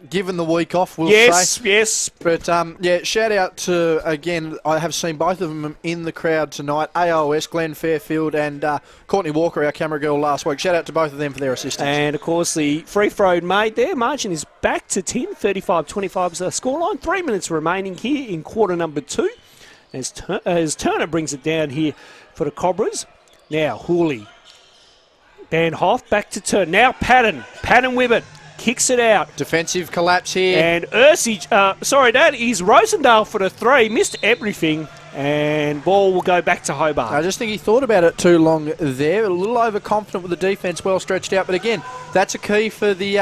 given the week off, we'll say. Yes. But, yeah, shout out to, again, I have seen both of them in the crowd tonight. AOS, Glenn Fairfield, and Courtney Walker, our camera girl, last week. Shout out to both of them for their assistance. And, of course, the free throw made there. Margin is back to 10. 35-25 is the scoreline. 3 minutes remaining here in quarter number 2 as Turner brings it down here for the Cobras. Now Hooley. Van Hoff back to Turner. Now Patton. Patton with it. Kicks it out. Defensive collapse here. And Ursich, that is Rosendale for the 3. Missed everything. And ball will go back to Hobart. I just think he thought about it too long there. A little overconfident with the defence, well stretched out. But again, that's a key for the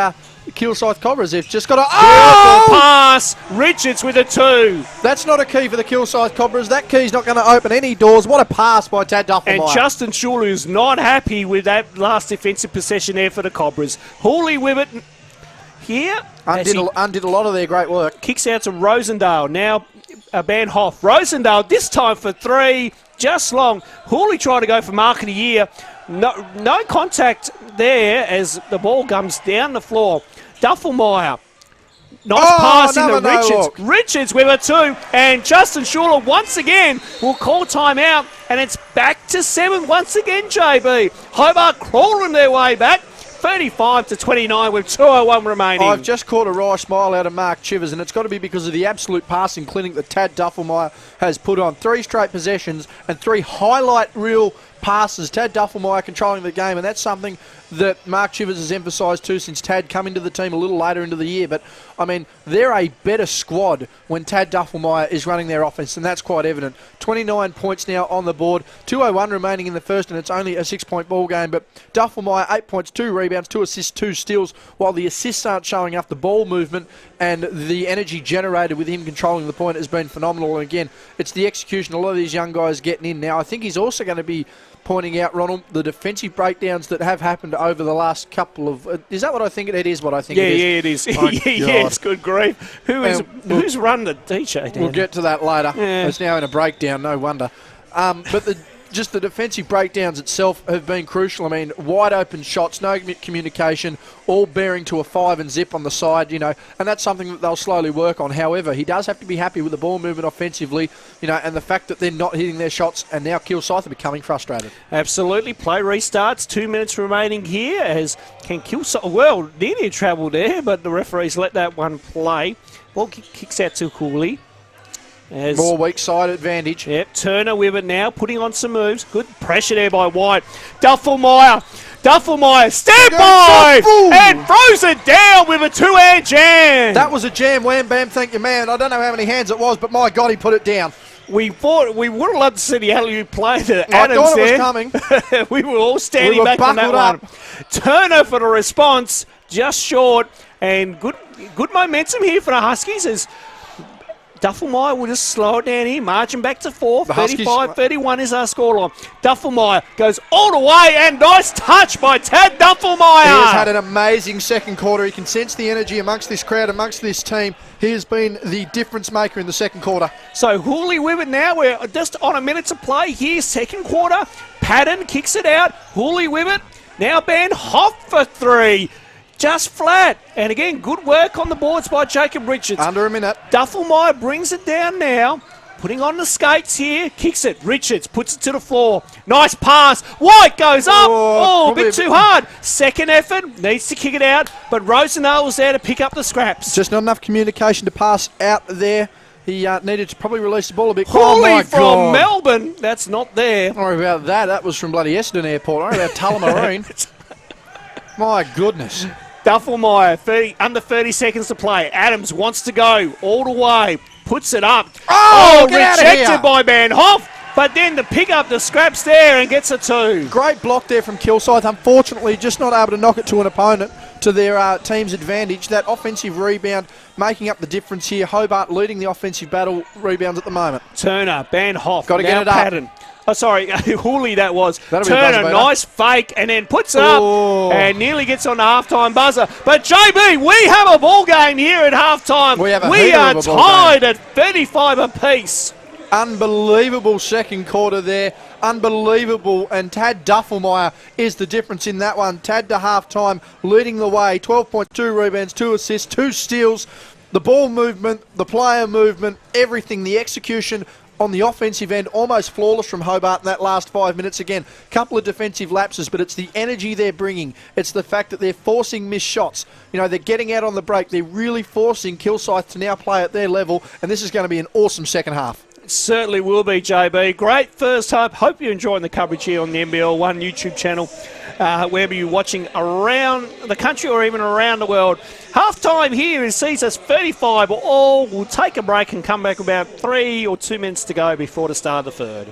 Kilsyth Cobras. They've just got to... Beautiful pass. Richards with a 2. That's not a key for the Kilsyth Cobras. That key's not going to open any doors. What a pass by Tad Duffelmeyer. And Justin Schuler is not happy with that last defensive possession there for the Cobras. Hooley with it here. Undid a lot of their great work. Kicks out to Rosendale. Now Van Hoff. Rosendale this time for 3. Just long. Hooley tried to go for mark of the year. No contact there as the ball comes down the floor. Duffelmeyer. Nice pass into Richards. Richards with a 2. And Justin Schuler once again will call timeout. And it's back to 7 once again, JB. Hobart crawling their way back. 35-29 with 2:01 remaining. I've just caught a wry smile out of Mark Chivers, and it's got to be because of the absolute passing clinic that Tad Duffelmeyer has put on. 3 straight possessions and 3 highlight reel passes. Tad Duffelmeyer controlling the game, and that's something that Mark Chivers has emphasised too since Tad come into the team a little later into the year. But, I mean, they're a better squad when Tad Duffelmeyer is running their offence, and that's quite evident. 29 points now on the board. 2:01 remaining in the first, and it's only a 6-point ball game. But Duffelmeyer, 8 points, 2 rebounds, 2 assists, 2 steals. While the assists aren't showing up, the ball movement and the energy generated with him controlling the point has been phenomenal. And again, it's the execution. A lot of these young guys getting in. Now, I think he's also going to be pointing out, Ronald, the defensive breakdowns that have happened over the last couple of... is that what I think it is? What I think it is? Yeah, it is. Yeah, it's good grief. Who's run the DJ? We'll get to that later. Yeah. It's now in a breakdown, no wonder. But just the defensive breakdowns itself have been crucial. I mean, wide open shots, no communication, all bearing to a 5 and zip on the side, you know, and that's something that they'll slowly work on. However, he does have to be happy with the ball movement offensively, you know, and the fact that they're not hitting their shots, and now Kilsyth are becoming frustrated. Absolutely. Play restarts. 2 minutes remaining here as can Kilsyth, well, nearly travel there, but the referees let that one play. Ball kicks out to Cooley. As more weak side advantage. Yep, Turner with it now, putting on some moves. Good pressure there by White. Duffelmeyer, step by and throws it down with a two-hand jam. That was a jam, wham bam, thank you, man. I don't know how many hands it was, but my God, he put it down. We thought we would have loved to see the alley-oop play to I Adams thought it there. was coming. We were all standing back on that one. Turner for the response, just short, and good momentum here for the Huskies as Duffelmeyer will just slow it down here, marching back to 4. 35-31 is our scoreline. Duffelmeyer goes all the way, and nice touch by Tad Duffelmeyer. He has had an amazing second quarter. You can sense the energy amongst this crowd, amongst this team. He has been the difference maker in the second quarter. So Hooley with it now. We're just on a minute to play here, second quarter. Patton kicks it out. Hooley with it. Now Ben Hoff for 3. Just flat. And again, good work on the boards by Jacob Richards. Under a minute. Duffelmeyer brings it down now. Putting on the skates here. Kicks it. Richards puts it to the floor. Nice pass. White goes up. Oh, a bit too hard. Second effort. Needs to kick it out. But Rosenthal was there to pick up the scraps. Just not enough communication to pass out there. He needed to probably release the ball a bit. Hooley from Melbourne. That's not there. Don't worry about that. That was from bloody Essendon Airport. Don't worry about Tullamarine. My goodness. Duffelmeyer, under 30 seconds to play. Adams wants to go all the way. Puts it up. Oh, rejected by Van Hoff. But then to pick up the scraps there and gets a 2. Great block there from Kilsyth. Unfortunately, just not able to knock it to an opponent to their team's advantage. That offensive rebound making up the difference here. Hobart leading the offensive battle rebounds at the moment. Turner, Van Hoff. Got to get it up. Patton. Oh, sorry, Hooley that was. That'll Turner, nice fake, and then puts it up and nearly gets on the halftime buzzer. But JB, we have a ball game here at halftime. We are tied at 35 apiece. Unbelievable second quarter there. Unbelievable. And Tad Duffelmeyer is the difference in that one. Tad to halftime leading the way. 12.2 rebounds, 2 assists, 2 steals. The ball movement, the player movement, everything, the execution on the offensive end, almost flawless from Hobart in that last 5 minutes. Again, couple of defensive lapses, but it's the energy they're bringing. It's the fact that they're forcing missed shots. You know, they're getting out on the break. They're really forcing Kilsyth to now play at their level, and this is going to be an awesome second half. It certainly will be, JB. Great first half. Hope you're enjoying the coverage here on the NBL1 YouTube channel, wherever you're watching around the country or even around the world. Half-time here sees us 35 all. We'll take a break and come back about 3 or 2 minutes to go before the start of the third.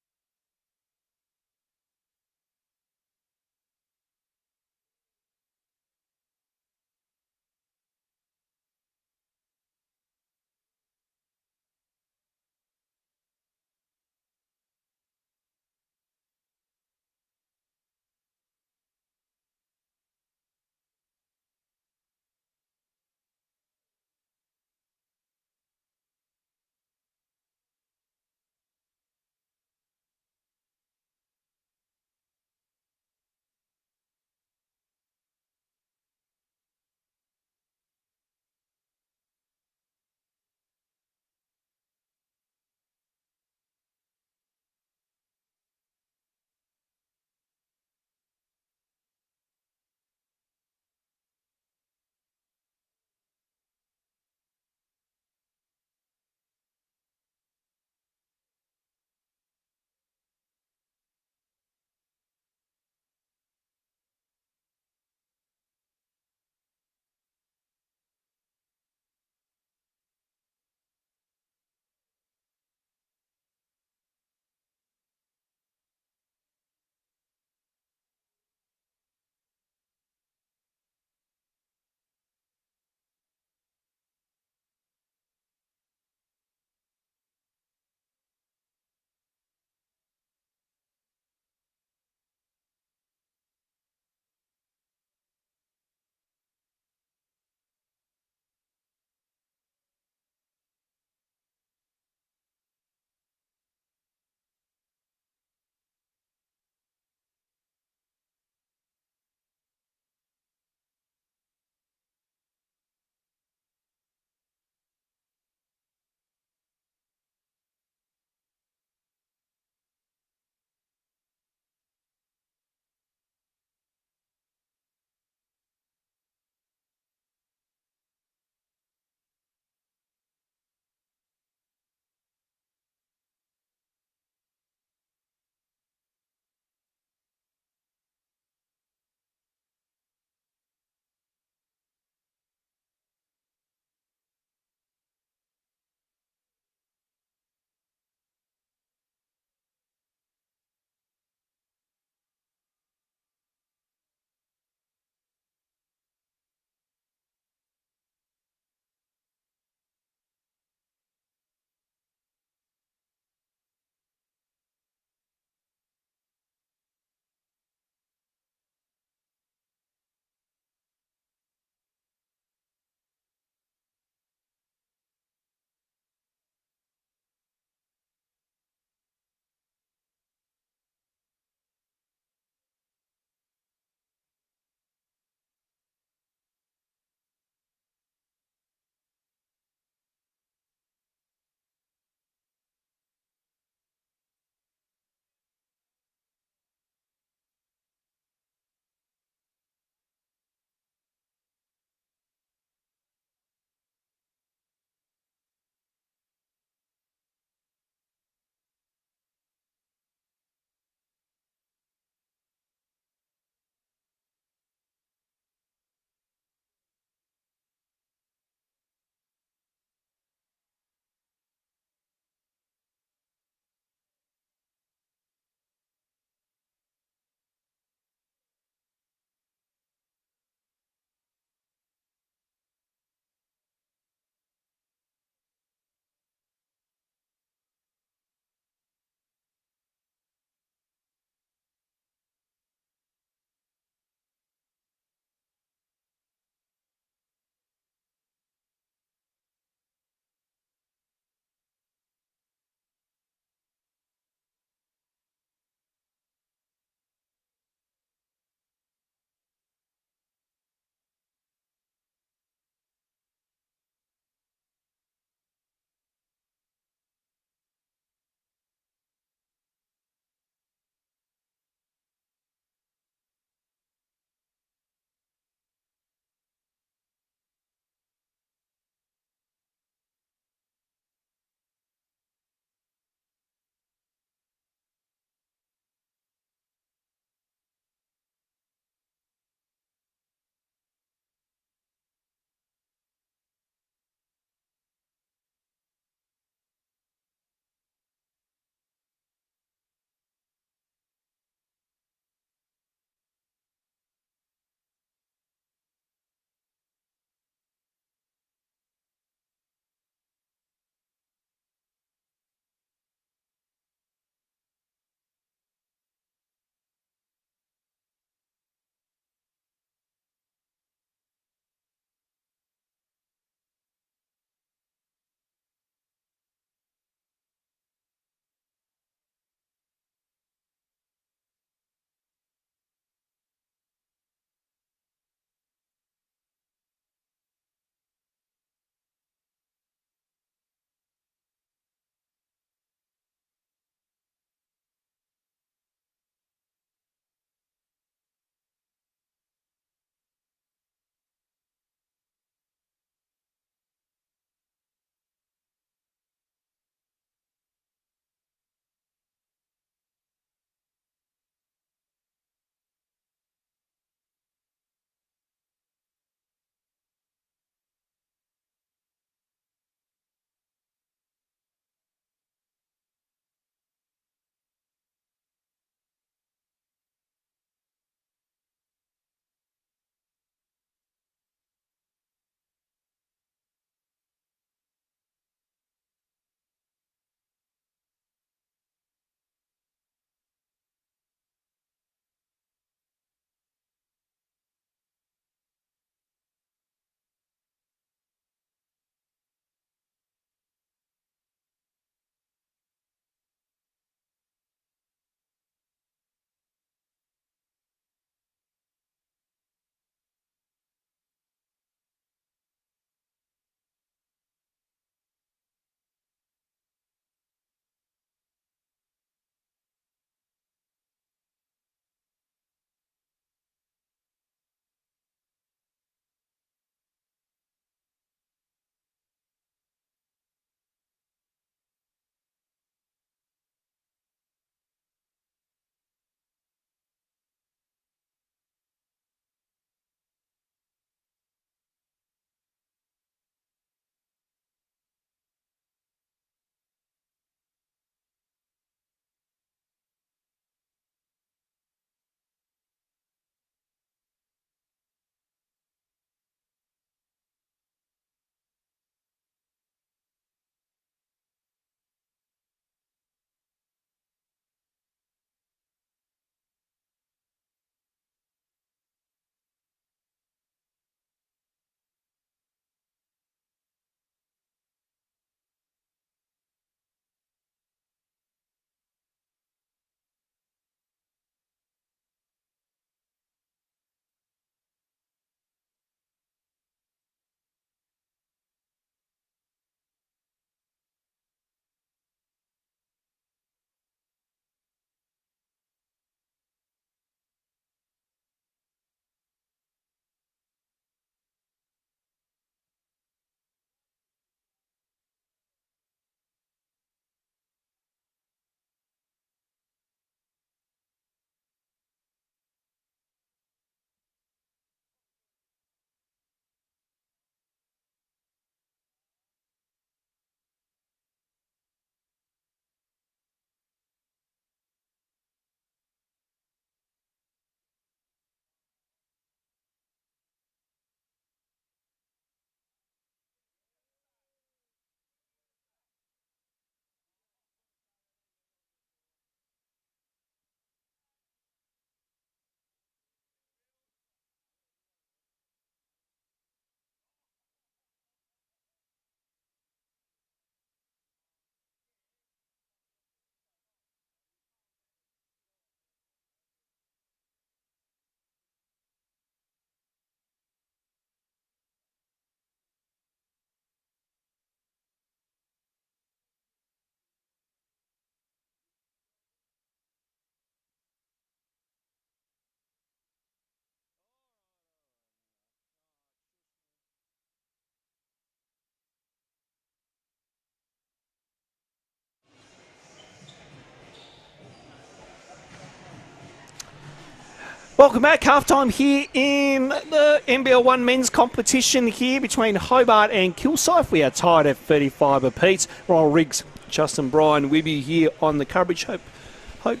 Welcome back. Halftime here in the NBL1 men's competition here between Hobart and Kilsyth. We are tied at 35 apiece. Ronald Riggs, Justin Bryan, Wibby here on the coverage. Hope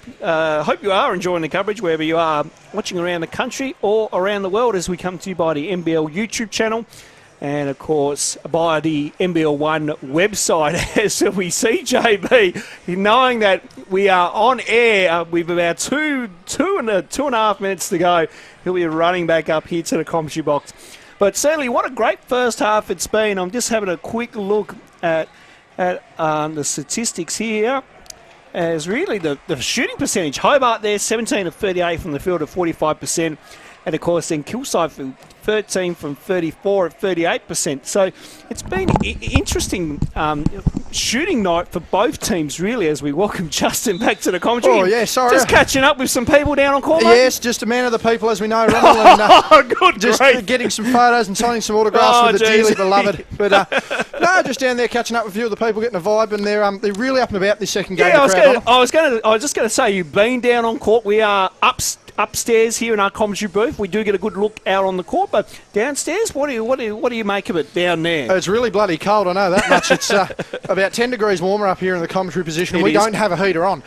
you are enjoying the coverage wherever you are watching around the country or around the world as we come to you by the NBL YouTube channel. And, of course, by the NBL1 website, as we see JB, knowing that we are on air with about two and a half minutes to go, he'll be running back up here to the commentary box. But certainly, what a great first half it's been. I'm just having a quick look at the statistics here. As really the shooting percentage, Hobart there, 17 of 38 from the field at 45%. And, of course, then Kilsyth 13 from 34 at 38%. So it's been an interesting shooting night for both teams, really, as we welcome Justin back to the commentary. Oh, yeah, sorry. Just catching up with some people down on court, mate? Yes, just a man of the people, as we know, Ronald. And, good, just great. Getting some photos and signing some autographs with the geez. dearly beloved. But, no, just down there catching up with a few of the people, getting a vibe, and they're really up and about this second game. Yeah, I was just going to say, you've been down on court. We are upstairs here in our commentary booth. We do get a good look out on the court, but downstairs, what do you make of it down there? It's really bloody cold, I know that much. It's about 10 degrees warmer up here in the commentary position, and we don't have a heater on.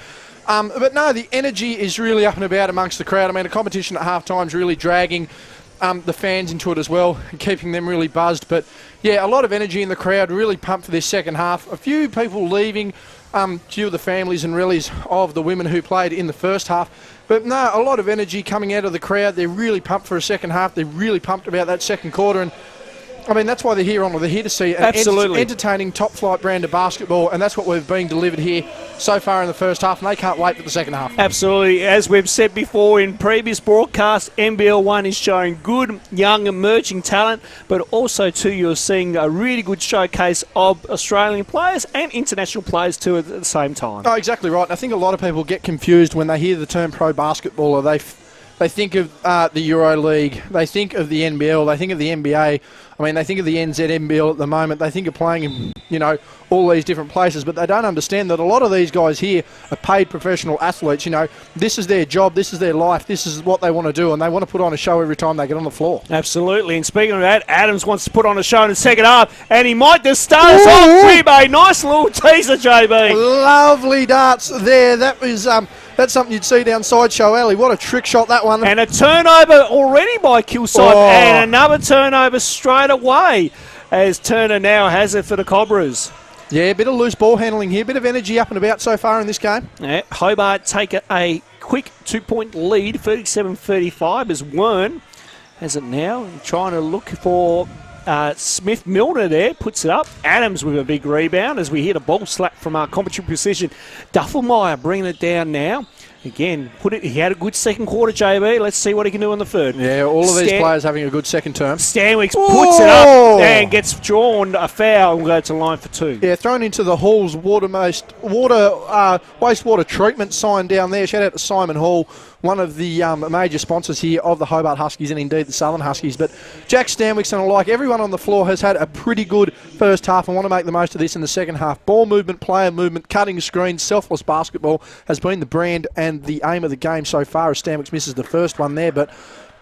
But no, the energy is really up and about amongst the crowd. I mean, the competition at half-time is really dragging the fans into it as well and keeping them really buzzed. But, yeah, a lot of energy in the crowd, really pumped for this second half. A few people leaving, a few of the families and rallies of the women who played in the first half. But no, a lot of energy coming out of the crowd. They're really pumped for a second half. They're really pumped about that second quarter. And, I mean, that's why they're here on. They're here to see an entertaining top-flight brand of basketball, and that's what we've been delivered here so far in the first half, and they can't wait for the second half. Absolutely. As we've said before in previous broadcasts, NBL1 is showing good, young, emerging talent, but also, too, you're seeing a really good showcase of Australian players and international players, too, at the same time. Oh, exactly right. And I think a lot of people get confused when they hear the term pro basketball, or they think of the Euro League, they think of the NBL, they think of the NBA. I mean, they think of the NZNBL at the moment. They think of playing in, all these different places, but they don't understand that a lot of these guys here are paid professional athletes. This is their job, this is their life, this is what they want to do, and they want to put on a show every time they get on the floor. Absolutely. And speaking of that, Adams wants to put on a show in the second half, and he might just start us off with a nice little teaser, JB. Lovely darts there. That was... That's something you'd see down Sideshow Alley. What a trick shot that one. And a turnover already by Kilsyth, and another turnover straight away as Turner now has it for the Cobras. Yeah, a bit of loose ball handling here, a bit of energy up and about so far in this game. Yeah, Hobart take a quick 2-point lead, 37-35 as Wern has it now, trying to look for... Smith Milner there puts it up. Adams with a big rebound as we hit a ball slap from our commentary position. Duffelmeyer bringing it down now. Again, he had a good second quarter, JB. Let's see what he can do in the third. Yeah, all of these players having a good second term. Stanwicks puts it up and gets drawn a foul and will go to line for two. Yeah, thrown into the Hall's wastewater treatment sign down there. Shout out to Simon Hall, one of the major sponsors here of the Hobart Huskies and indeed the Southern Huskies. But Jack Stanwicks and alike, everyone on the floor has had a pretty good first half and want to make the most of this in the second half. Ball movement, player movement, cutting screens, selfless basketball has been the brand and the aim of the game so far, as Stanwicks misses the first one there. But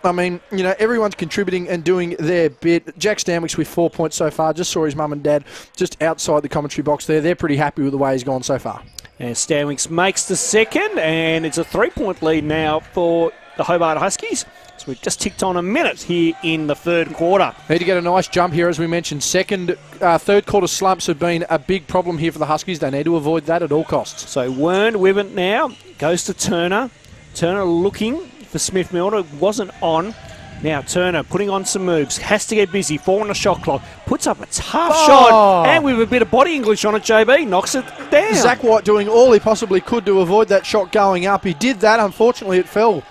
I mean, everyone's contributing and doing their bit. Jack Stanwicks with 4 points so far. Just saw his mum and dad just outside the commentary box there. They're pretty happy with the way he's gone so far. And Stanwicks makes the second, and it's a 3-point lead now for the Hobart Huskies. So we've just ticked on a minute here in the third quarter. Need to get a nice jump here, as we mentioned. Third quarter slumps have been a big problem here for the Huskies. They need to avoid that at all costs. So Wern with it now, goes to Turner. Turner looking for Smith Milner, wasn't on. Now Turner putting on some moves, has to get busy, 4 on the shot clock, puts up a tough shot, and with a bit of body English on it, JB, knocks it down. Zach White doing all he possibly could to avoid that shot going up. He did that, unfortunately it fell.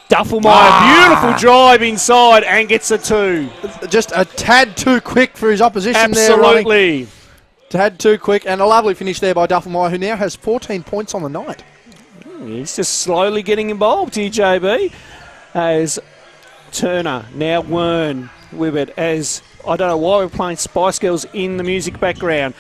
Duffelmeyer, beautiful drive inside and gets a 2. Just a tad too quick for his opposition there. Absolutely. Tad too quick, and a lovely finish there by Duffelmeyer, who now has 14 points on the night. He's just slowly getting involved here, JB, as Turner, now Wern with it, as I don't know why we're playing Spice Girls in the music background.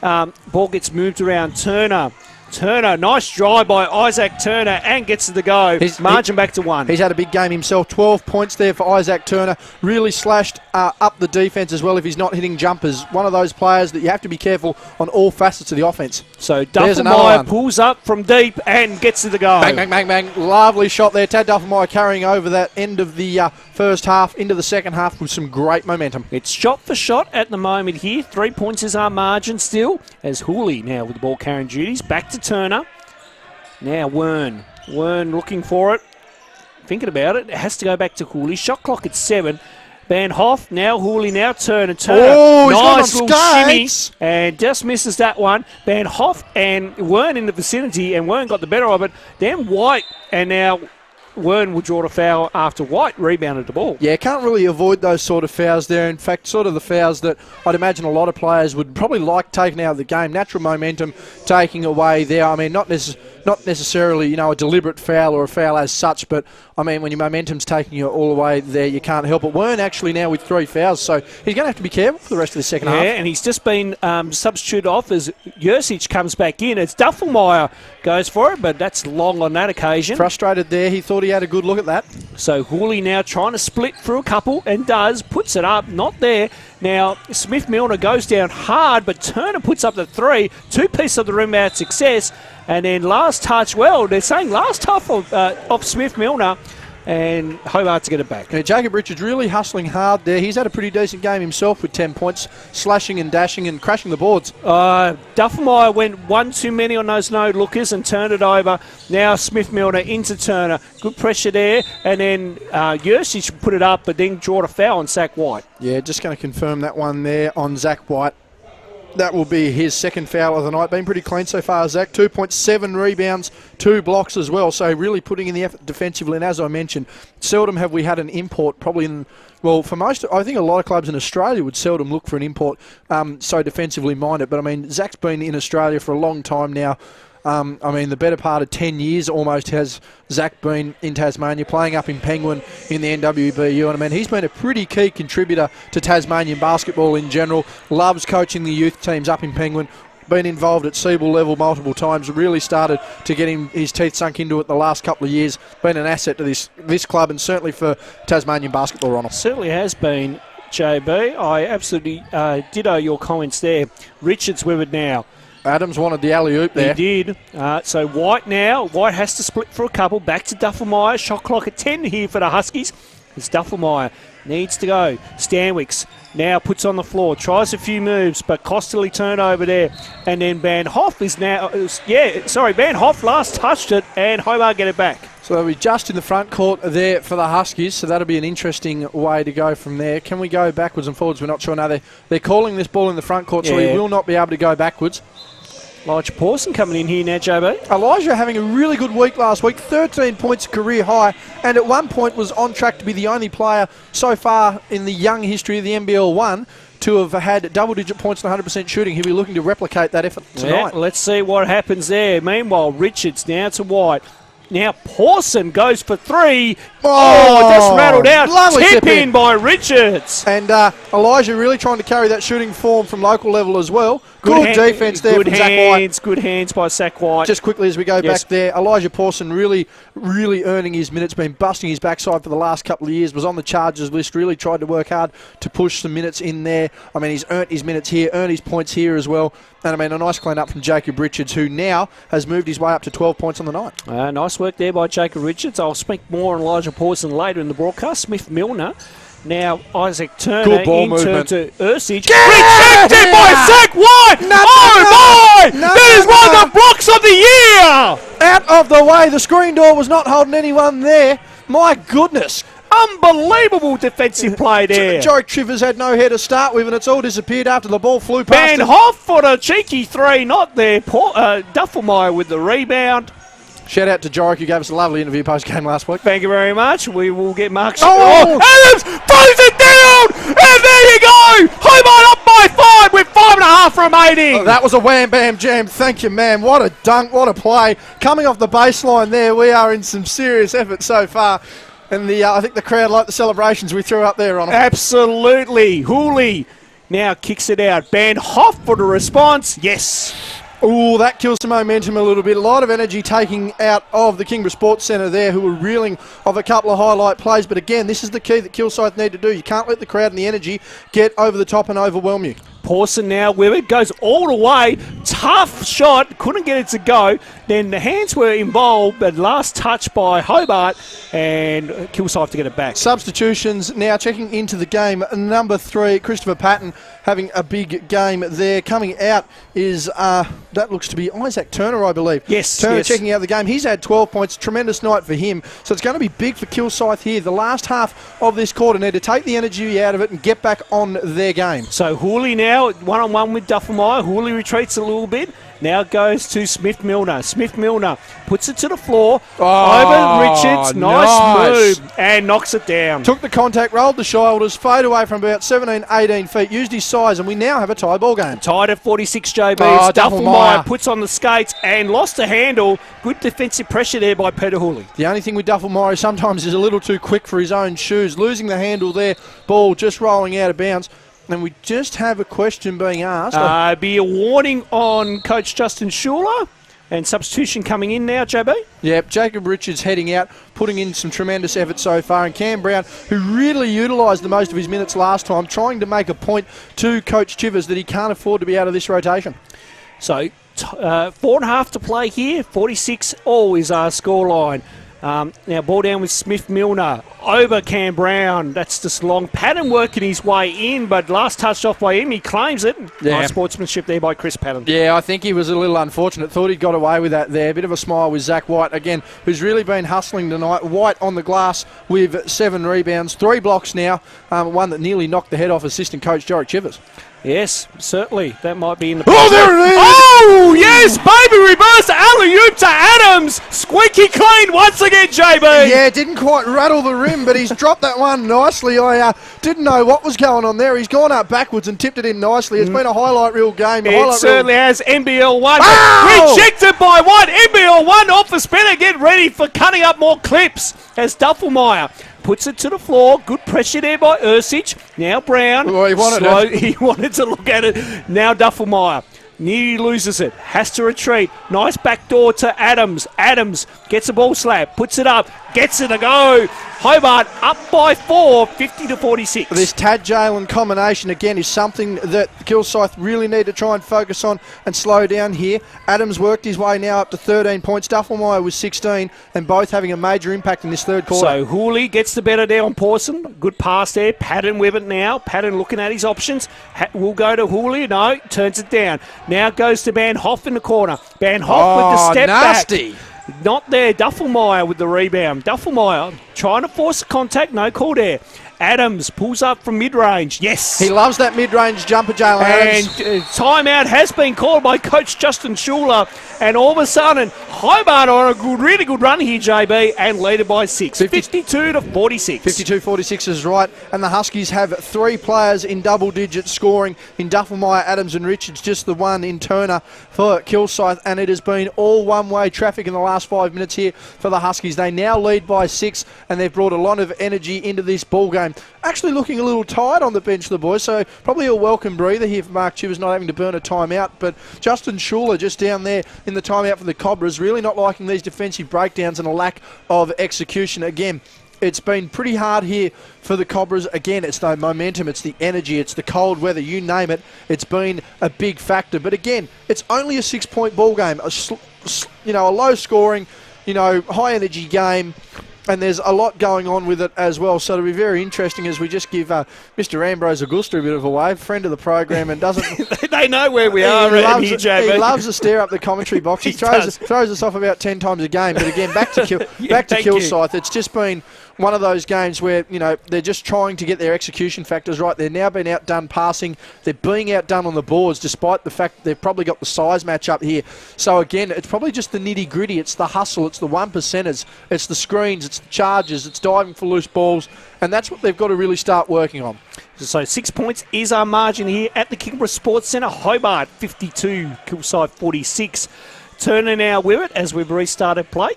Ball gets moved around. Turner Turner, nice drive by Isaac Turner and gets to the go. Margin back to 1. He's had a big game himself. 12 points there for Isaac Turner. Really slashed up the defence as well if he's not hitting jumpers. One of those players that you have to be careful on all facets of the offence. So Duffelmeyer pulls up from deep and gets to the go. Bang, bang, bang, bang. Lovely shot there. Tad Duffelmeyer carrying over that end of the first half into the second half with some great momentum. It's shot for shot at the moment here. 3 points is our margin still, as Hooley now with the ball carrying duties. Back to Turner. Now Wern. Wern looking for it. Thinking about it. It has to go back to Hooley. Shot clock at 7. Van Hoff, now Hooley, now Turner. Oh, nice little shimmy. And just misses that one. Van Hoff and Wern in the vicinity, and Wern got the better of it. Then White, and now Wern will draw a foul after White rebounded the ball. Yeah, can't really avoid those sort of fouls there. In fact, sort of the fouls that I'd imagine a lot of players would probably like taken out of the game. Natural momentum taking away there. I mean, not necessarily, you know, a deliberate foul or a foul as such, but I mean, when your momentum's taking you all the way there, you can't help it. Wern actually now with 3 fouls, so he's going to have to be careful for the rest of the second half. Yeah, and he's just been substituted off as Jursic comes back in. It's Duffelmeyer goes for it, but that's long on that occasion. Frustrated there. He thought he had a good look at that. So Hooley now trying to split through a couple and does, puts it up, not there. Now Smith-Milner goes down hard, but Turner puts up the 3. 2 pieces of the rebound success. And then last touch, well, they're saying last touch of Smith-Milner, and Hobart to get it back. Yeah, Jacob Richards really hustling hard there. He's had a pretty decent game himself with 10 points, slashing and dashing and crashing the boards. Duffelmeyer went one too many on those no-lookers and turned it over. Now Smith-Milner into Turner. Good pressure there. And then Jursic put it up, but then draw a foul on Zach White. Yeah, just going to confirm that one there on Zach White. That will be his second foul of the night. Been pretty clean so far, Zach. 2.7 rebounds, 2 blocks as well. So really putting in the effort defensively. And as I mentioned, seldom have we had an import probably in... Well, for most, I think a lot of clubs in Australia would seldom look for an import so defensively minded. But, I mean, Zach's been in Australia for a long time now. I mean, the better part of 10 years almost has Zach been in Tasmania, playing up in Penguin in the NWBU. And I mean, he's been a pretty key contributor to Tasmanian basketball in general. Loves coaching the youth teams up in Penguin. Been involved at Seabull level multiple times. Really started to get his teeth sunk into it the last couple of years. Been an asset to this club and certainly for Tasmanian basketball, Ronald. Certainly has been, JB. I absolutely ditto your comments there. Richards with it now. Adams wanted the alley-oop there. He did. So White now. White has to split for a couple. Back to Duffelmeyer. Shot clock at 10 here for the Huskies. It's Duffelmeyer. Needs to go. Stanwicks now puts on the floor. Tries a few moves, but costly turnover there. And then Van Hoff is now... Van Hoff last touched it, and Hobart get it back. So they'll be just in the front court there for the Huskies, so that'll be an interesting way to go from there. Can we go backwards and forwards? We're not sure. No, they're calling this ball in the front court, so we will not be able to go backwards. Elijah Pawson coming in here now, JB. Elijah having a really good week last week, 13 points, career high, and at one point was on track to be the only player so far in the young history of the NBL1 to have had double-digit points and 100% shooting. He'll be looking to replicate that effort tonight. Yeah, let's see what happens there. Meanwhile, Richards now to White. Now Pawson goes for 3. Just rattled out. Lovely tip in by Richards. And Elijah really trying to carry that shooting form from local level as well. Good defence there from Zach White. Good hands by Zach White. Just quickly as we go back there, Elijah Pawson really earning his minutes, been busting his backside for the last couple of years, was on the Chargers list, really tried to work hard to push some minutes in there. I mean, he's earned his minutes here, earned his points here as well. And I mean, a nice clean up from Jacob Richards, who now has moved his way up to 12 points on the night. Nice work there by Jacob Richards. I'll speak more on Elijah Pawson later in the broadcast. Smith-Milner. Now Isaac Turner into Jursic. Rejected by Zach White! That is one of the blocks of the year! Out of the way. The screen door was not holding anyone there. My goodness. Unbelievable defensive play there. Joe Trivers had no hair to start with, and it's all disappeared after the ball flew past Van Hoff for the cheeky 3, not there. Duffelmeyer with the rebound. Shout out to Jorik, who gave us a lovely interview post-game last week. Thank you very much. We will get Mark... Adams throws it down! And there you go! Hobart up by 5 with 5.5 remaining. Oh, that was a wham-bam jam. Thank you, man. What a dunk, what a play. Coming off the baseline there, we are in some serious effort so far. And I think the crowd liked the celebrations we threw up there on them. Absolutely. Hooley now kicks it out. Van Hoff for the response. Yes. Oh, that kills the momentum a little bit. A lot of energy taking out of the Kingborough Sports Centre there, who were reeling of a couple of highlight plays. But again, this is the key that Kilsyth need to do. You can't let the crowd and the energy get over the top and overwhelm you. Pawson now with it, goes all the way, tough shot, couldn't get it to go. Then the hands were involved, but last touch by Hobart, and Kilsyth to get it back. Substitutions now checking into the game. Number 3, Christopher Patton, having a big game there. Coming out is, that looks to be Isaac Turner, I believe. Yes, Turner yes. checking out the game. He's had 12 points. Tremendous night for him. So it's going to be big for Kilsyth here. The last half of this quarter need to take the energy out of it and get back on their game. So Hooley now, one-on-one with Duffelmeyer. Hooley retreats a little bit. Now goes to Smith-Milner. Smith-Milner puts it to the floor. Over Richards. Nice move. And knocks it down. Took the contact, rolled the shoulders, fade away from about 17, 18 feet. Used his size, and we now have a tie ball game. Tied at 46, JB. Oh, Duffelmeyer puts on the skates and lost the handle. Good defensive pressure there by Peter Hooley. The only thing with Duffelmeyer sometimes is a little too quick for his own shoes. Losing the handle there. Ball just rolling out of bounds. And we just have a question being asked. Be a warning on Coach Justin Schuler. And substitution coming in now, JB? Yep, Jacob Richards heading out, putting in some tremendous effort so far. And Cam Brown, who really utilised the most of his minutes last time, trying to make a point to Coach Chivers that he can't afford to be out of this rotation. So, 4.5 to play here. 46 all is our scoreline. Now, ball down with Smith-Milner. Over Cam Brown. That's just long. Patton working his way in, but last touched off by him. He claims it. Yeah. Nice sportsmanship there by Chris Patton. Yeah, I think he was a little unfortunate. Thought he'd got away with that there. A bit of a smile with Zach White, again, who's really been hustling tonight. White on the glass with 7 rebounds. 3 blocks now. One that nearly knocked the head off assistant coach Jorik Chivers. Yes, certainly. That might be in the... Oh, there it is! Oh, yes, baby, reverse alley-oop to Adams. Squeaky clean once again, JB. Yeah, didn't quite rattle the rim, but he's dropped that one nicely. I didn't know what was going on there. He's gone up backwards and tipped it in nicely. It's been a highlight reel game. It certainly has. NBL1 Ow! rejected by White. NBL1 off the spinner. Get ready for cutting up more clips as Duffelmeyer puts it to the floor. Good pressure there by Ursic. Now Brown. Oh, he wanted it. He wanted to look at it. Now Duffelmeyer. Nearly loses it. Has to retreat. Nice backdoor to Adams. Adams gets a ball slap. Puts it up. Gets it to go. Hobart up by 4, 50 to 46. This Tad Jalen combination, again, is something that Kilsyth really need to try and focus on and slow down here. Adams worked his way now up to 13 points. Duffelmeyer was 16, and both having a major impact in this third quarter. So Hooley gets the better there on Pawson. Good pass there. Patton with it now. Patton looking at his options. Will go to Hooley. No, turns it down. Now goes to Van Hoff in the corner. Van Hoff with the step nasty. back. Not there. Duffelmeyer with the rebound. Duffelmeyer trying to force contact. No call there. Adams pulls up from mid-range. Yes. He loves that mid-range jumper, Jalen Adams. And timeout has been called by Coach Justin Schuler. And all of a sudden, Hobart on a really good run here, JB, and leaded by 6. 52 to 46. 52-46 is right. And the Huskies have 3 players in double-digit scoring in Duffelmeyer, Adams and Richards, just the one in Turner for Kilsyth. And it has been all one-way traffic in the last 5 minutes here for the Huskies. They now lead by 6, and they've brought a lot of energy into this ball game. Actually looking a little tired on the bench, the boys, so probably a welcome breather here for Mark Chivers, not having to burn a timeout. But Justin Schuler just down there in the timeout for the Cobras, really not liking these defensive breakdowns and a lack of execution. Again, it's been pretty hard here for the Cobras. Again, it's the momentum, it's the energy, it's the cold weather, you name it. It's been a big factor. But again, it's only a 6-point ball game, a low scoring, high energy game. And there's a lot going on with it as well. So it'll be very interesting as we just give Mr. Ambrose Augusta a bit of a wave, friend of the program, and doesn't... They know where we are around here, JB. He loves to stare up the commentary box. He throws us off about 10 times a game. But again, back to Kilsyth. It's just been one of those games where, they're just trying to get their execution factors right. They're now being outdone passing. They're being outdone on the boards, despite the fact that they've probably got the size match up here. So again, it's probably just the nitty-gritty. It's the hustle. It's the 1%ers. It's the screens. It's the charges. It's diving for loose balls. And that's what they've got to really start working on. So 6 points is our margin here at the Kingborough Sports Centre. Hobart 52, Kilsyth 46. Turner now with it as we've restarted play.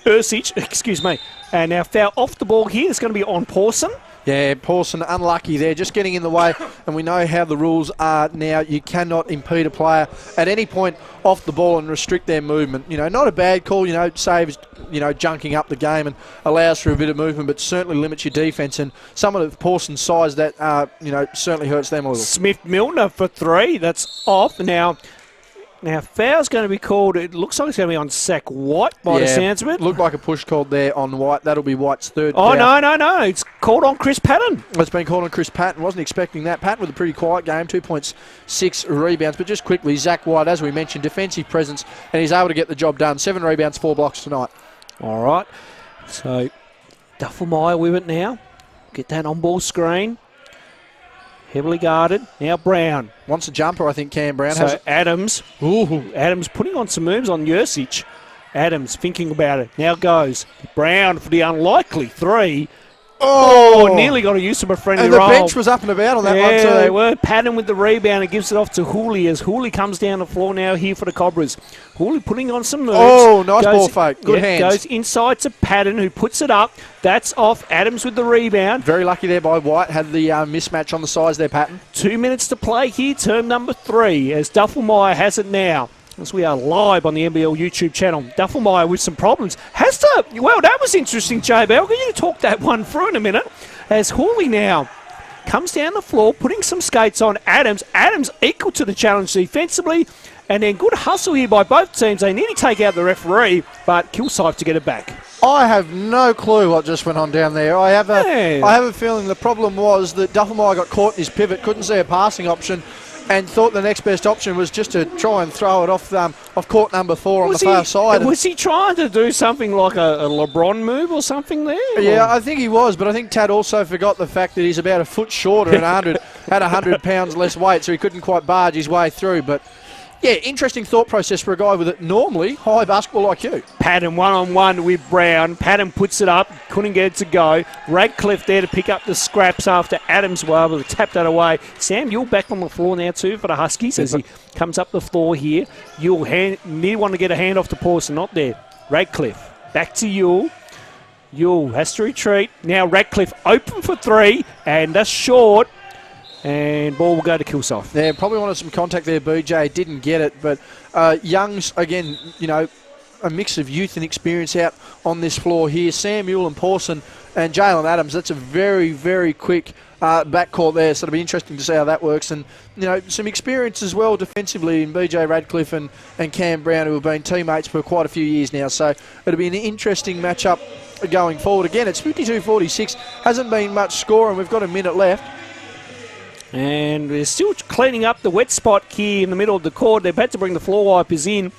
Ursic, excuse me. And now foul off the ball here. It's going to be on Pawson. Yeah, Pawson unlucky there, just getting in the way, and we know how the rules are now. You cannot impede a player at any point off the ball and restrict their movement. Not a bad call, saves, junking up the game and allows for a bit of movement, but certainly limits your defence, and someone of Pawson's size that, certainly hurts them a little. Smith-Milner for 3, that's off. Now, foul's going to be called, it looks like it's going to be on Zach White by the sounds of it. Looked like a push called there on White. That'll be White's third foul. No. It's called on Chris Patton. It's been called on Chris Patton. Wasn't expecting that. Patton with a pretty quiet game, 2.6 rebounds. But just quickly, Zach White, as we mentioned, defensive presence, and he's able to get the job done. 7 rebounds, 4 blocks tonight. All right. So, Duffelmeyer with it now. Get that on-ball screen. Heavily guarded. Now Brown. Wants a jumper, I think, Cam Brown. So Adams. Adams putting on some moves on Jursic. Adams thinking about it. Now goes Brown for the unlikely 3. Nearly got a use of a friendly roll. And the bench was up and about on that one too. Yeah, they were. Patton with the rebound and gives it off to Hooley as Hooley comes down the floor now here for the Cobras. Hooley putting on some moves. Nice ball fake. Good hands. Goes inside to Patton who puts it up. That's off. Adams with the rebound. Very lucky there by White. Had the mismatch on the sides there, Patton. 2 minutes to play here, term number 3 as Duffelmeyer has it now. As we are live on the NBL YouTube channel. Duffelmeyer with some problems. That was interesting, JB. I'm going to talk that one through in a minute. As Hawley now comes down the floor, putting some skates on Adams. Adams equal to the challenge defensively. And then good hustle here by both teams. They nearly take out the referee, but Kilsyth to get it back. I have no clue what just went on down there. I have a feeling the problem was that Duffelmeyer got caught in his pivot, couldn't see a passing option, and thought the next best option was just to try and throw it off court number 4 on the far side. Was he trying to do something like a LeBron move or something there? Yeah, I think he was, but I think Tad also forgot the fact that he's about a foot shorter and had 100 pounds less weight, so he couldn't quite barge his way through. But yeah, interesting thought process for a guy with normally high basketball IQ. Patton one-on-one with Brown. Patton puts it up, couldn't get it to go. Radcliffe there to pick up the scraps after Adams were able to tap that away. Sam Yule back on the floor now too for the Huskies as he comes up the floor here. Yule near want to get a hand off to Pawson, not there. Radcliffe back to Yule. Yule has to retreat. Now Radcliffe open for 3 and that's short. And ball will go to Kilsyth. Yeah, probably wanted some contact there, BJ. Didn't get it. But Young's, again, a mix of youth and experience out on this floor here. Sam Yule and Pawson and Jalen Adams. That's a very, very quick backcourt there. So it'll be interesting to see how that works. And, some experience as well defensively in BJ Radcliffe and Cam Brown, who have been teammates for quite a few years now. So it'll be an interesting matchup going forward. Again, it's 52-46. Hasn't been much score, and we've got a minute left. And we're still cleaning up the wet spot here in the middle of the court. They've had to bring the floor wipers in.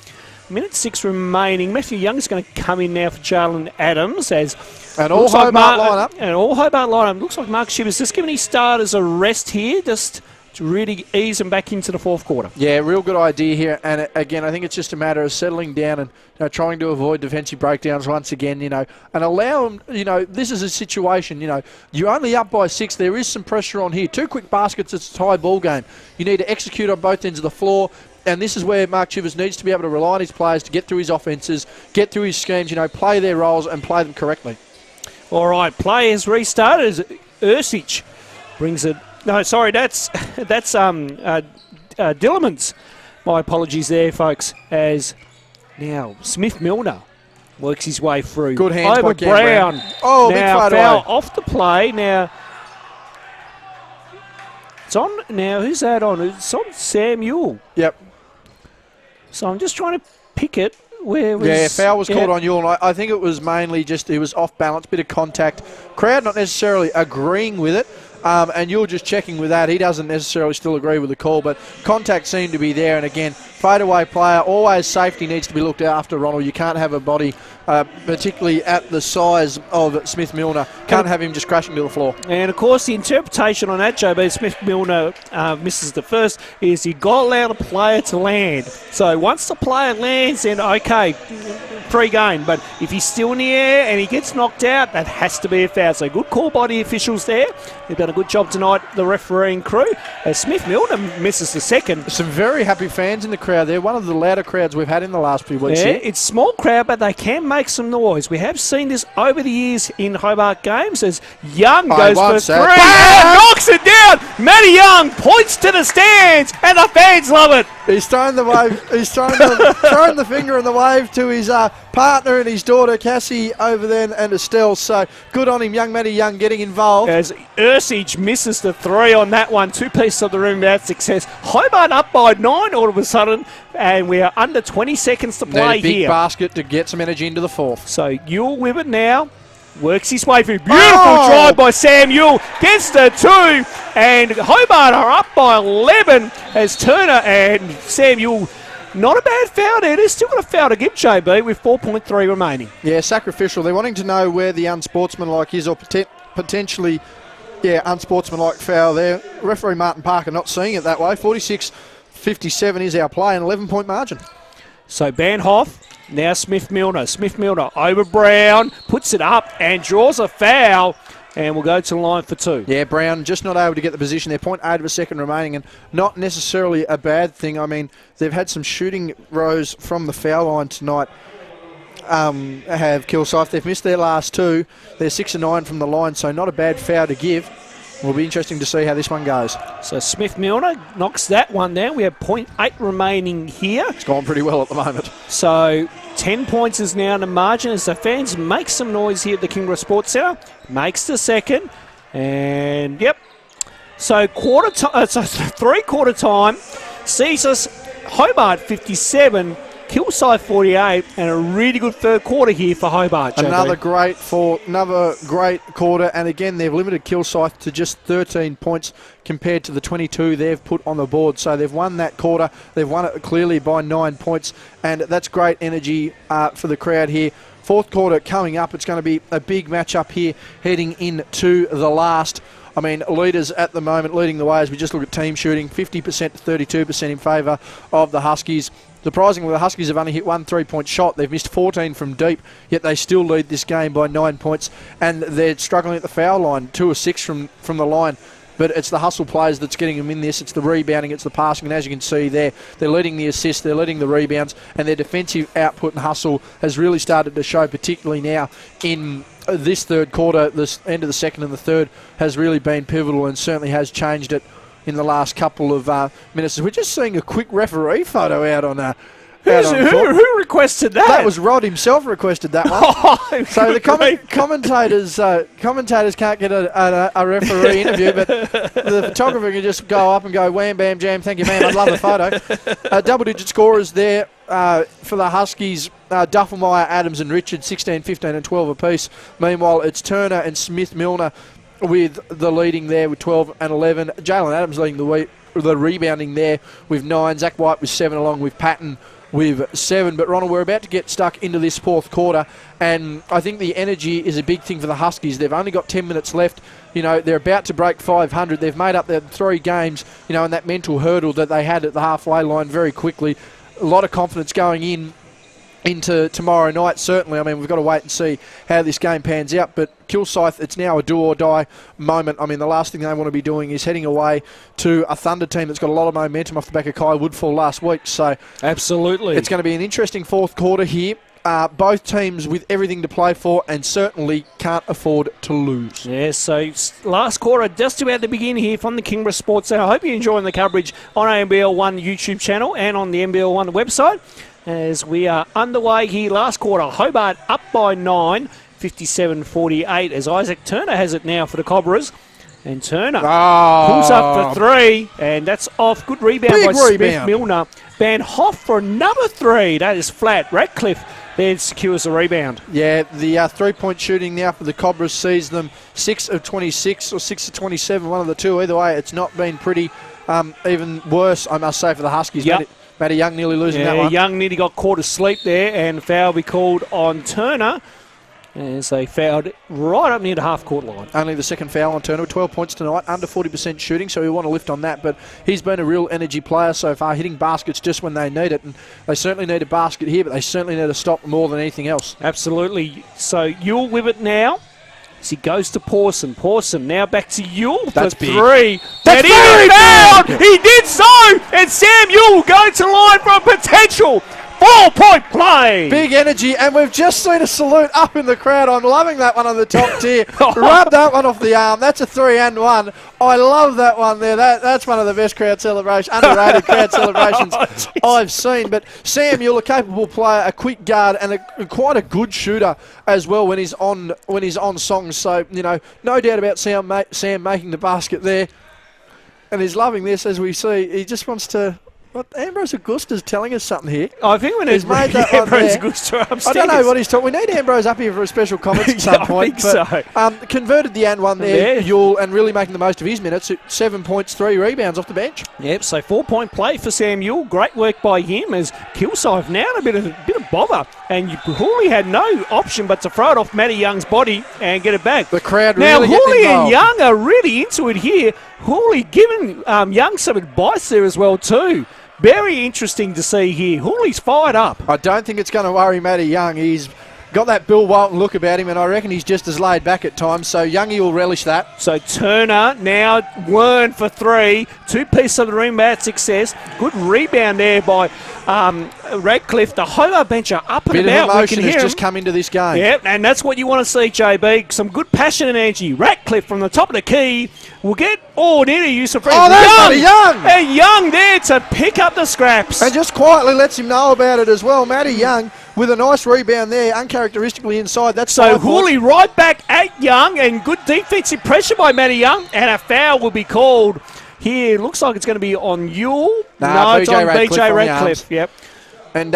Minute 6 remaining. Matthew Young's going to come in now for Jalen Adams. And all Hobart lineup. And all Hobart lineup. Looks like Mark Shivers just giving his starters a rest here, just to really ease them back into the fourth quarter. Yeah, real good idea here. And again, I think it's just a matter of settling down and trying to avoid defensive breakdowns once again, and allow them, this is a situation, you're only up by 6. There is some pressure on here. 2 quick baskets, it's a tie ball game. You need to execute on both ends of the floor. And this is where Mark Chivers needs to be able to rely on his players to get through his offences, get through his schemes, play their roles and play them correctly. All right, play has restarted. Jursic brings it. No, sorry, that's Dillerman's. My apologies there, folks. As now Smith-Milner works his way through. Good hands by Cam Brown. Oh, now big foul away. Off the play. Now it's on. Now who's that on? It's on Sam Yule. Yep. So I'm just trying to pick it. Foul was called on Yule. I think it was mainly just it was off balance, bit of contact. Crowd not necessarily agreeing with it. And you're just checking with that. He doesn't necessarily still agree with the call, but contact seemed to be there. And again, fadeaway player, always safety needs to be looked after, Ronald. You can't have a body, particularly at the size of Smith-Milner, can't have him just crashing to the floor. And of course, the interpretation on that, JB, Smith-Milner misses the first, is you got to allow the player to land. So once the player lands, then okay, pre-game. But if he's still in the air and he gets knocked out, that has to be a foul. So good call by the officials there. They've done a good job tonight, the refereeing crew. As Smith Milner misses the second. Some very happy fans in the crowd there. One of the louder crowds we've had in the last few weeks. Yeah, here. it's small crowd, but they can make some noise. We have seen this over the years in Hobart games as Young goes for three and knocks it down. Matty Young points to the stands, and the fans love it. He's throwing the wave. He's throwing the finger in the wave to his partner and his daughter Cassie over there and Estelle. So good on him, young Matty Young, getting involved. As Ursage misses the three on that one, 2 pieces of the room without success. Hobart up by 9 all of a sudden, and we are under 20 seconds to play Need a big here. basket to get some energy into the fourth. So Ewell with it now. Works his way through. Beautiful drive by Sam Ewell. Gets the 2. And Hobart are up by 11 as Turner and Sam Ewell. Not a bad foul there. They're still got a foul to give, JB, with 4.3 remaining. Yeah, sacrificial. They're wanting to know where the unsportsmanlike is or potentially, unsportsmanlike foul there. Referee Martin Parker not seeing it that way. 46-57 is our play, an 11-point margin. So Banhoff. Now Smith Milner. Smith Milner over Brown, puts it up and draws a foul, and we'll go to the line for 2. Yeah, Brown just not able to get the position there. 0.8 of a second remaining, and not necessarily a bad thing. I mean, they've had some shooting rows from the foul line tonight. Have Kilsyth. They've missed their last 2. They're 6 and 9 from the line, so not a bad foul to give. Will be interesting to see how this one goes. So Smith Milner knocks that one down. We have 0.8 remaining here. It's gone pretty well at the moment. So 10 points is now in the margin as the fans make some noise here at the Kingra Sports Centre. Makes the second. And, So three-quarter time sees us Hobart 57, Kilsyth 48, and a really good third quarter here for Hobart. Another great quarter, and again they've limited Kilsyth to just 13 points compared to the 22 they've put on the board. So they've won that quarter. They've won it clearly by 9 points, and that's great energy for the crowd here. Fourth quarter coming up. It's going to be a big match-up here heading into the last. I mean, leaders at the moment leading the way as we just look at team shooting, 50% to 32% in favour of the Huskies. Surprisingly, the Huskies have only hit 1 3-point shot. They've missed 14 from deep, yet they still lead this game by 9 points. And they're struggling at the foul line, 2 or 6 from the line. But it's the hustle plays that's getting them in this. It's the rebounding, it's the passing. And as you can see there, they're leading the assists, they're leading the rebounds, and their defensive output and hustle has really started to show, particularly now in this third quarter. This end of the second and the third has really been pivotal and certainly has changed it in the last couple of minutes. We're just seeing a quick referee photo out on who requested that? That was Rod himself requested that one. So the commentators can't get a referee interview, but the photographer can just go up and go, wham, bam, jam, thank you, ma'am, I'd love a photo. Double-digit scorers there for the Huskies. Duffelmeyer, Adams and Richard, 16, 15 and 12 apiece. Meanwhile, it's Turner and Smith Milner with the leading there with 12 and 11. Jalen Adams leading the rebounding there with 9. Zach White with 7 along with Patton with 7. But Ronald, we're about to get stuck into this fourth quarter, and I think the energy is a big thing for the Huskies. They've only got 10 minutes left. You know, they're about to break 500. They've made up their 3 games, you know, and that mental hurdle that they had at the halfway line very quickly. A lot of confidence going into tomorrow night, certainly. I mean, we've got to wait and see how this game pans out. But Kilsyth, it's now a do-or-die moment. I mean, the last thing they want to be doing is heading away to a Thunder team that's got a lot of momentum off the back of Kai Woodfall last week. So absolutely, it's going to be an interesting fourth quarter here. Both teams with everything to play for and certainly can't afford to lose. Yeah, so last quarter just about to begin here from the Kingra Sports Centre. I hope you're enjoying the coverage on NBL1 YouTube channel and on the NBL1 website. As we are underway here, last quarter, Hobart up by 9, 57-48, as Isaac Turner has it now for the Cobras. And Turner pulls up for 3, and that's off. Good rebound by Smith Milner. Van Hoff for another 3. That is flat. Ratcliffe then secures the rebound. Yeah, the 3-point shooting now for the Cobras sees them 6 of 26 or 6 of 27, one of the two. Either way, it's not been pretty. Even worse, I must say, for the Huskies. Yep. Matty Young nearly losing that one. Young nearly got caught asleep there, and foul be called on Turner. as they fouled right up near the half-court line. Only the second foul on Turner, 12 points tonight, under 40% shooting, so we want to lift on that. But he's been a real energy player so far, hitting baskets just when they need it. And they certainly need a basket here, but they certainly need to stop more than anything else. Absolutely. So Yule with it now. As he goes to Pawson. Pawson now back to Yule for That's big. 3. That's and very he fouled! big. He did so! And Sam Yule going to line for a potential 4-point play! Big energy, and we've just seen a salute up in the crowd. I'm loving that one on the top tier. Rub that one off the arm. That's a 3 and 1. I love that one there. That's one of the best crowd celebrations, underrated crowd celebrations I've seen. But Sam Yule, a capable player, a quick guard, and quite a good shooter as well when he's on songs. So, no doubt about Sam making the basket there. And he's loving this, as we see. He just wants to... What Ambrose Augusta's telling us something here. I think we need He's made that one Ambrose there. Augusta upstairs. I don't know what he's talking. We need Ambrose up here for a special comment at some point. I think converted the and one there, Yule, and really making the most of his minutes. 7 points, 3 rebounds off the bench. Yep, so 4-point play for Sam Yule. Great work by him as Kilsyth now in a bit of bother. And Hooley had no option but to throw it off Matty Young's body and get it back. The crowd now, really Hooley getting and involved. Young are really into it here. Hooley giving Young some advice there as well too. Very interesting to see here. Hooley's fired up. I don't think it's going to worry Matty Young. He's got that Bill Walton look about him, and I reckon he's just as laid back at times, so Youngie will relish that. So Turner now Wern for 3. 2 pieces of the rebound success. Good rebound there by Radcliffe. The Hobart bench are up and Bit about. of emotion We can has hear just him. come into this game. Yep, and that's what you want to see, JB. Some good passion and energy. Radcliffe from the top of the key will get near use of Oh, there's Matty Young! And Young there to pick up the scraps. And just quietly lets him know about it as well. Matty Young with a nice rebound there, uncharacteristically inside. That's so 5 points. Hooley right back at Young, and good defensive pressure by Matty Young, and a foul will be called here. Looks like it's going to be on Yule. Nah, it's on Radcliffe BJ on the Radcliffe. arms. Yep. And,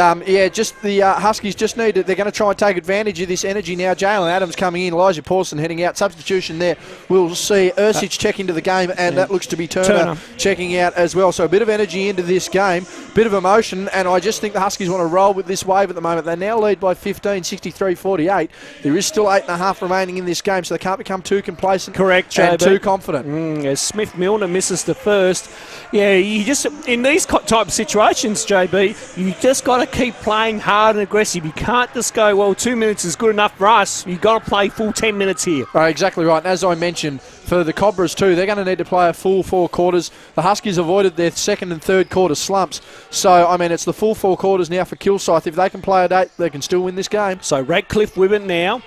just the Huskies just need it. They're going to try and take advantage of this energy now. Jalen Adams coming in, Elijah Pawson heading out. Substitution there. We'll see Ursic check into the game, and that looks to be Turner checking out as well. So a bit of energy into this game, bit of emotion, and I just think the Huskies want to roll with this wave at the moment. They now lead by 15, 63-48. There is still 8.5 remaining in this game, so they can't become too complacent. Correct, and JB. too confident. As Smith Milner misses the first. Yeah, you just in these type of situations, JB, you just got to keep playing hard and aggressive. You can't just go, well, 2 minutes is good enough for us. You've got to play full 10 minutes here. Exactly right. And as I mentioned, for the Cobras too, they're going to need to play a full 4 quarters. The Huskies avoided their second and third quarter slumps. So, it's the full 4 quarters now for Kilsyth. If they can play a date, they can still win this game. So Radcliffe with it now.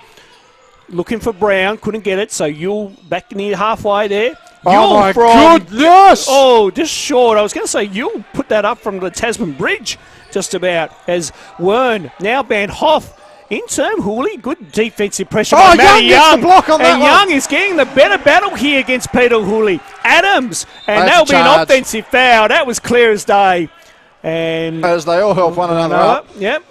Looking for Brown. Couldn't get it. So Yule back near halfway there. Oh, my goodness! Oh, just short. I was going to say Yule put that up from the Tasman Bridge just about as Wern now Van Hoff. In turn, Hooley, good defensive pressure by Matty Young gets the block on that and one. Young is getting the better battle here against Peter Hooley. Adams, and that'll be an offensive foul. That was clear as day. And as they all help one another up. Yep.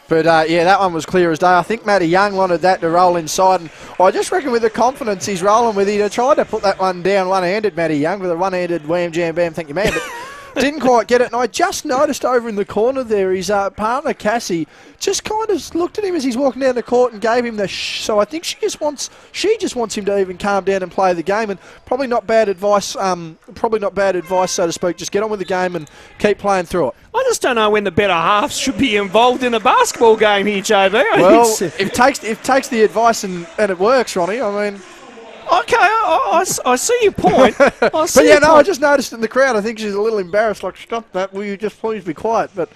But, that one was clear as day. I think Matty Young wanted that to roll inside. And I just reckon with the confidence he's rolling with, he tried to put that one down one-handed, Matty Young, with a one-handed wham, jam, bam, thank you, man. But didn't quite get it. And I just noticed over in the corner there, his partner, Cassie, just kind of looked at him as he's walking down the court and gave him the So I think she just wants him to even calm down and play the game. And probably not bad advice, so to speak. Just get on with the game and keep playing through it. I just don't know when the better half should be involved in a basketball game here, JB. Well, if it takes the advice and it works, Ronnie, Okay, I see your point. I just noticed in the crowd, I think she's a little embarrassed, like, stop that, will you just please be quiet? But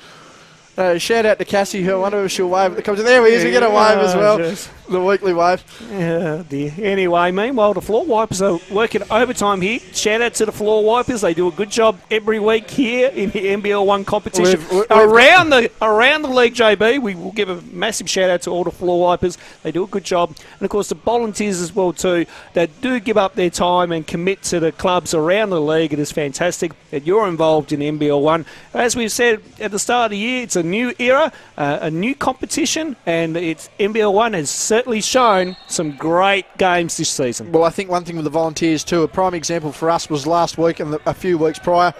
shout out to Cassie, I wonder if she'll wave at the comments. There we is, we get a wave as well. Just. The weekly wave. Yeah, dear. Anyway, meanwhile, the floor wipers are working overtime here. Shout out to the floor wipers. They do a good job every week here in the NBL1 competition. Around the league, JB, we will give a massive shout out to all the floor wipers. They do a good job. And, of course, the volunteers as well, too, that do give up their time and commit to the clubs around the league. It is fantastic that you're involved in NBL1. As we've said at the start of the year, it's a new era, a new competition, and NBL1 has certainly shown some great games this season. Well, I think one thing with the volunteers too, a prime example for us was last week and a few weeks prior.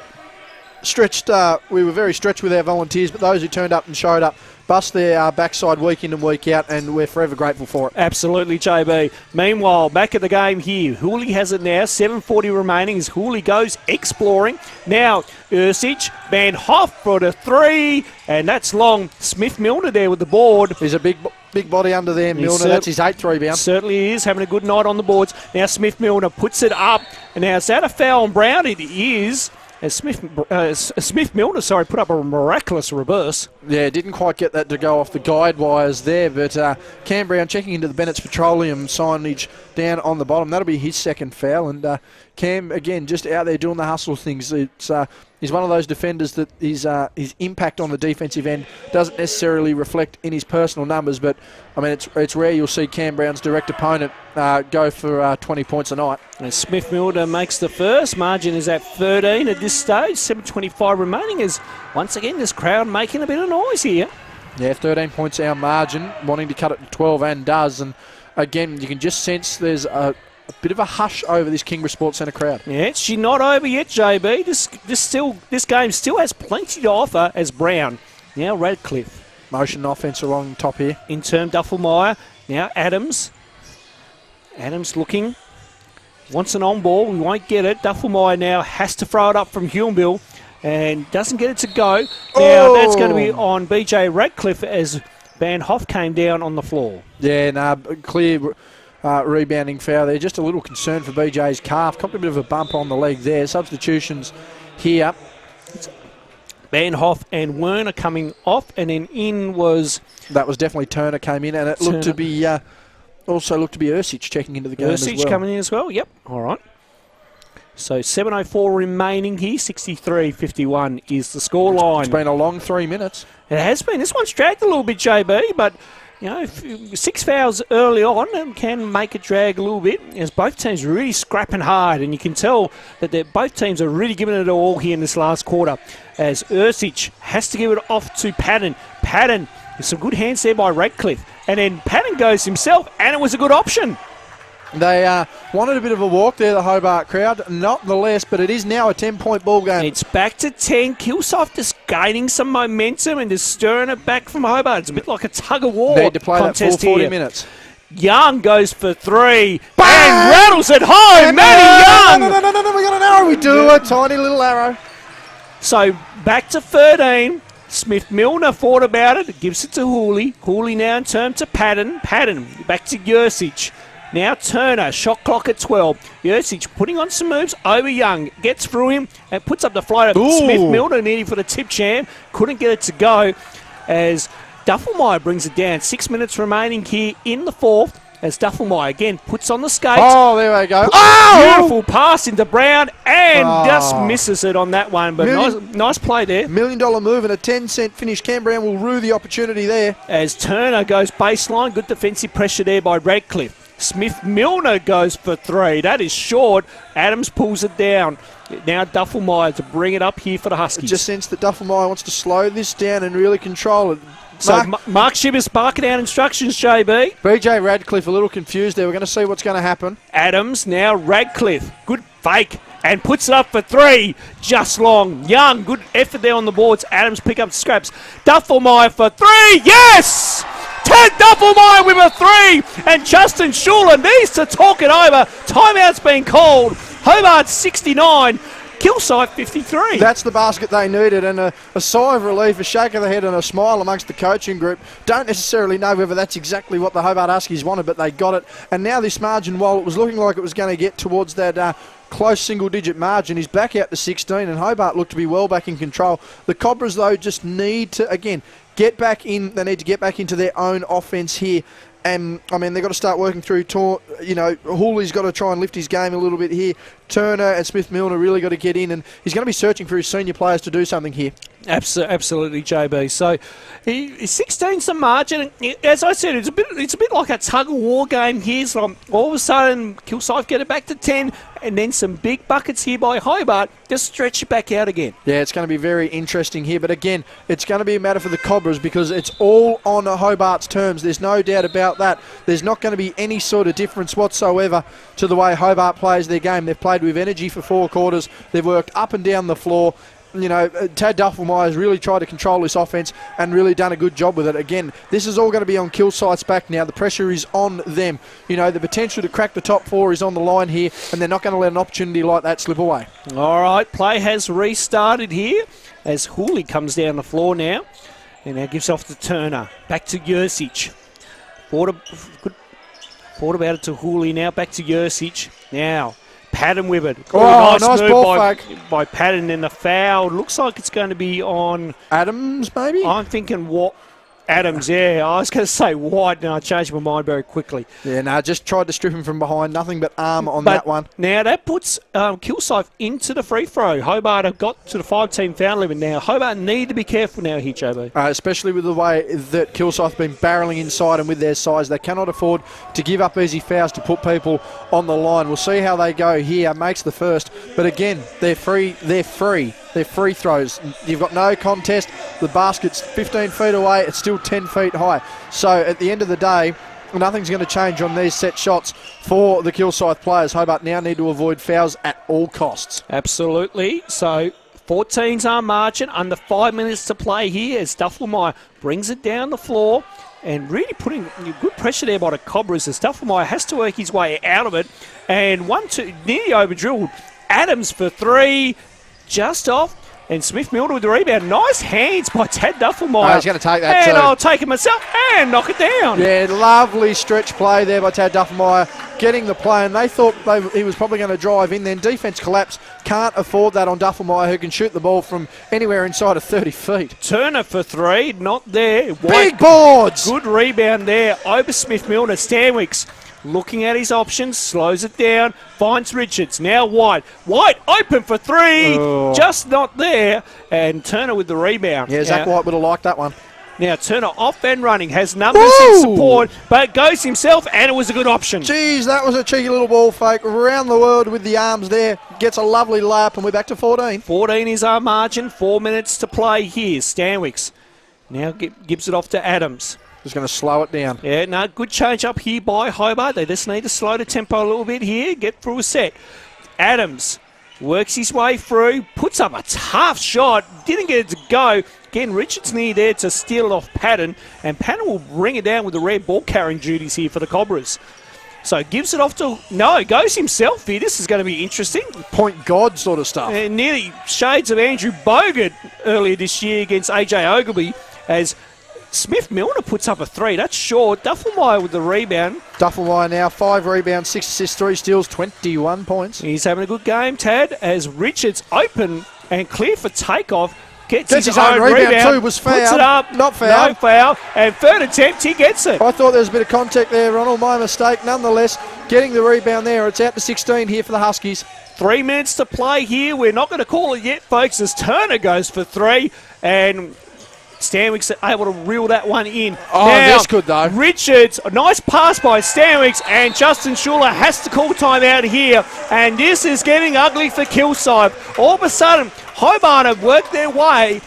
stretched. We were very stretched with our volunteers, but those who turned up and showed up bust their backside week in and week out, and we're forever grateful for it. Absolutely, JB. Meanwhile, back at the game here, Hooley has it now, 7:40 remaining as Hooley goes exploring. Now, Ursich, Van Hoff for the 3, and that's long. Smith-Milner there with the board. He's a big body under there, Milner. That's his 8th rebound. Certainly is, having a good night on the boards. Now Smith-Milner puts it up, and now is that a foul on Brown? It is. As Smith-Milner, put up a miraculous reverse. Yeah, didn't quite get that to go off the guide wires there, but Cam Brown checking into the Bennett's Petroleum signage down on the bottom. That'll be his second foul, and Cam, again, just out there doing the hustle things. He's one of those defenders that his impact on the defensive end doesn't necessarily reflect in his personal numbers, but I mean, it's rare you'll see Cam Brown's direct opponent go for 20 points a night. And Smith-Milner makes the first. Margin is at 13 at this stage. 7:25 remaining. Is once again this crowd making a bit of noise here. Yeah, 13 points our margin, wanting to cut it to 12 and does. And again, you can just sense there's a bit of a hush over this Kingborough Sports Centre crowd. Yeah, she's not over yet, JB. This game still has plenty to offer as Brown. Now Radcliffe. Motion offence along the top here. In turn, Duffelmeyer. Now Adams. Adams looking. Wants an on ball. We won't get it. Duffelmeyer now has to throw it up from Hulmbill and doesn't get it to go. Now that's going to be on BJ Radcliffe as Van Hoff came down on the floor. Yeah, clear rebounding foul there. Just a little concern for BJ's calf. Copped a bit of a bump on the leg there. Substitutions here. Van Hoff and Werner coming off, and then in was... That was definitely Turner came in, and it looked to be... Also looked to be Ursich checking into the game as well. Ursich coming in as well, yep. All right. So 7:04 remaining here, 63-51 is the scoreline. It's been a long 3 minutes. It has been. This one's dragged a little bit, JB, but, you know, 6 fouls early on can make it drag a little bit as both teams are really scrapping hard, and you can tell that both teams are really giving it all here in this last quarter as Ursich has to give it off to Patton. Patton, some good hands there by Radcliffe. And then Patton goes himself, and it was a good option. They wanted a bit of a walk there, the Hobart crowd. Not the less, but it is now a 10-point ball game. It's back to 10. Kilsyth just gaining some momentum and just stirring it back from Hobart. It's a bit like a tug-of-war Need to play that full 40 here. minutes. Young goes for 3. Bang! And rattles it home. Matty Young! No, we got an arrow. We do a tiny little arrow. So back to 13. Smith-Milner thought about it, gives it to Hooley. Hooley now in turn to Patton. Patton back to Ursich. Now Turner, shot clock at 12. Ursich putting on some moves over Young. Gets through him and puts up the floater. Smith-Milner needing for the tip jam. Couldn't get it to go as Duffelmeyer brings it down. 6 minutes remaining here in the fourth. As Duffelmeyer again puts on the skates. Oh, there we go. Beautiful pass into Brown and just misses it on that one. But nice play there. $1 million move and a 10-cent finish. Cam Brown will rue the opportunity there. As Turner goes baseline. Good defensive pressure there by Radcliffe. Smith-Milner goes for 3. That is short. Adams pulls it down. Now Duffelmeyer to bring it up here for the Huskies. Just sense that Duffelmeyer wants to slow this down and really control it. So Mark Shivers barking out instructions, JB. BJ Radcliffe a little confused there. We're going to see what's going to happen. Adams, now Radcliffe. Good fake. And puts it up for 3. Just long. Young, good effort there on the boards. Adams pick up scraps. Duffelmeyer for 3. Yes! Ted Duffelmeyer with a 3. And Justin Schuler needs to talk it over. Timeout's been called. Hobart 69. Kilsyth 53. That's the basket they needed, and a sigh of relief, a shake of the head and a smile amongst the coaching group. Don't necessarily know whether that's exactly what the Hobart Huskies wanted, but they got it. And now this margin, while it was looking like it was going to get towards that close single-digit margin, is back out to 16, and Hobart looked to be well back in control. The Cobras, though, just need to, again, get back in. They need to get back into their own offense here. And, I mean, they've got to start working through, Hooley's got to try and lift his game a little bit here. Turner and Smith-Milner really got to get in, and he's going to be searching for his senior players to do something here. Absolutely, JB. So, 16's the margin. As I said, it's a bit like a tug-of-war game here. So all of a sudden, Kilsyth get it back to 10, and then some big buckets here by Hobart. Just stretch it back out again. Yeah, it's going to be very interesting here. But again, it's going to be a matter for the Cobras because it's all on Hobart's terms. There's no doubt about that. There's not going to be any sort of difference whatsoever to the way Hobart plays their game. They've played with energy for 4 quarters. They've worked up and down the floor. Tad Duffelmeyer has really tried to control this offense and really done a good job with it. Again, this is all going to be on Kilsyth's back now. The pressure is on them. The potential to crack the top four is on the line here, and they're not going to let an opportunity like that slip away. All right, play has restarted here as Hooley comes down the floor now. And now gives off to Turner. Back to Jursic. Thought about it to Hooley now. Back to Jursic. Now, Patton with it. Nice move ball fake by Patton, and the foul looks like it's going to be on Adams, maybe? I'm thinking what? Adams, yeah. I was going to say White, and I changed my mind very quickly. Yeah, no, just tried to strip him from behind. Nothing but arm on that one. Now that puts Kilsyth into the free throw. Hobart have got to the 5-team foul limit now. Hobart need to be careful now here, JB. Especially with the way that Kilsyth have been barreling inside, and with their size, they cannot afford to give up easy fouls to put people on the line. We'll see how they go here. Makes the first. But again, they're free. They're free throws. You've got no contest. The basket's 15 feet away. It's still 10 feet high. So at the end of the day, nothing's going to change on these set shots for the Kilsyth players. Hobart now need to avoid fouls at all costs. Absolutely. So 14s are marching. Under 5 minutes to play here as Duffelmeyer brings it down the floor and really putting good pressure there by the Cobras as Duffelmeyer has to work his way out of it. And 1-2, nearly over-drilled. Adams for three. Just off, and Smith-Milner with the rebound. Nice hands by Tad Duffelmeyer. He's going to take that and too. I'll take it myself and knock it down. Yeah, lovely stretch play there by Tad Duffelmeyer, getting the play, and they thought he was probably going to drive in. Then defence collapse. Can't afford that on Duffelmeyer, who can shoot the ball from anywhere inside of 30 feet. Turner for three, not there. Big boards! Good rebound there over Smith-Milner. Stanwicks looking at his options, slows it down, finds Richards. Now White. White open for three, just not there. And Turner with the rebound. Yeah, Zach White would have liked that one. Now Turner off and running, has numbers in support, but goes himself, and it was a good option. Geez, that was a cheeky little ball fake. Around the world with the arms there. Gets a lovely layup, and we're back to 14. 14 is our margin, 4 minutes to play here. Stanwicks now gives it off to Adams. Just going to slow it down. Yeah, no, good change up here by Hobart. They just need to slow the tempo a little bit here, get through a set. Adams works his way through, puts up a tough shot, didn't get it to go. Again, Richards near there to steal it off Patton, and Patton will bring it down with the red ball carrying duties here for the Cobras. So gives it off to, goes himself here. This is going to be interesting. Point God sort of stuff. And nearly shades of Andrew Bogut earlier this year against AJ Ogilvy as Smith-Milner puts up a three. That's short. Duffelmeyer with the rebound. Duffelmeyer now 5 rebounds, 6 assists, 3 steals, 21 points. He's having a good game, Tad, as Richards open and clear for takeoff. Gets his own rebound too, was fouled. Puts it up. Not fouled. No foul. And third attempt, he gets it. I thought there was a bit of contact there, Ronald. My mistake. Nonetheless, getting the rebound there. It's out to 16 here for the Huskies. 3 minutes to play here. We're not going to call it yet, folks, as Turner goes for three. And Stanwicks able to reel that one in. Oh, now, that's good though. Richards, a nice pass by Stanwicks, and Justin Schuller has to call time out here. And this is getting ugly for Kilsyth. All of a sudden, Hobart have worked their way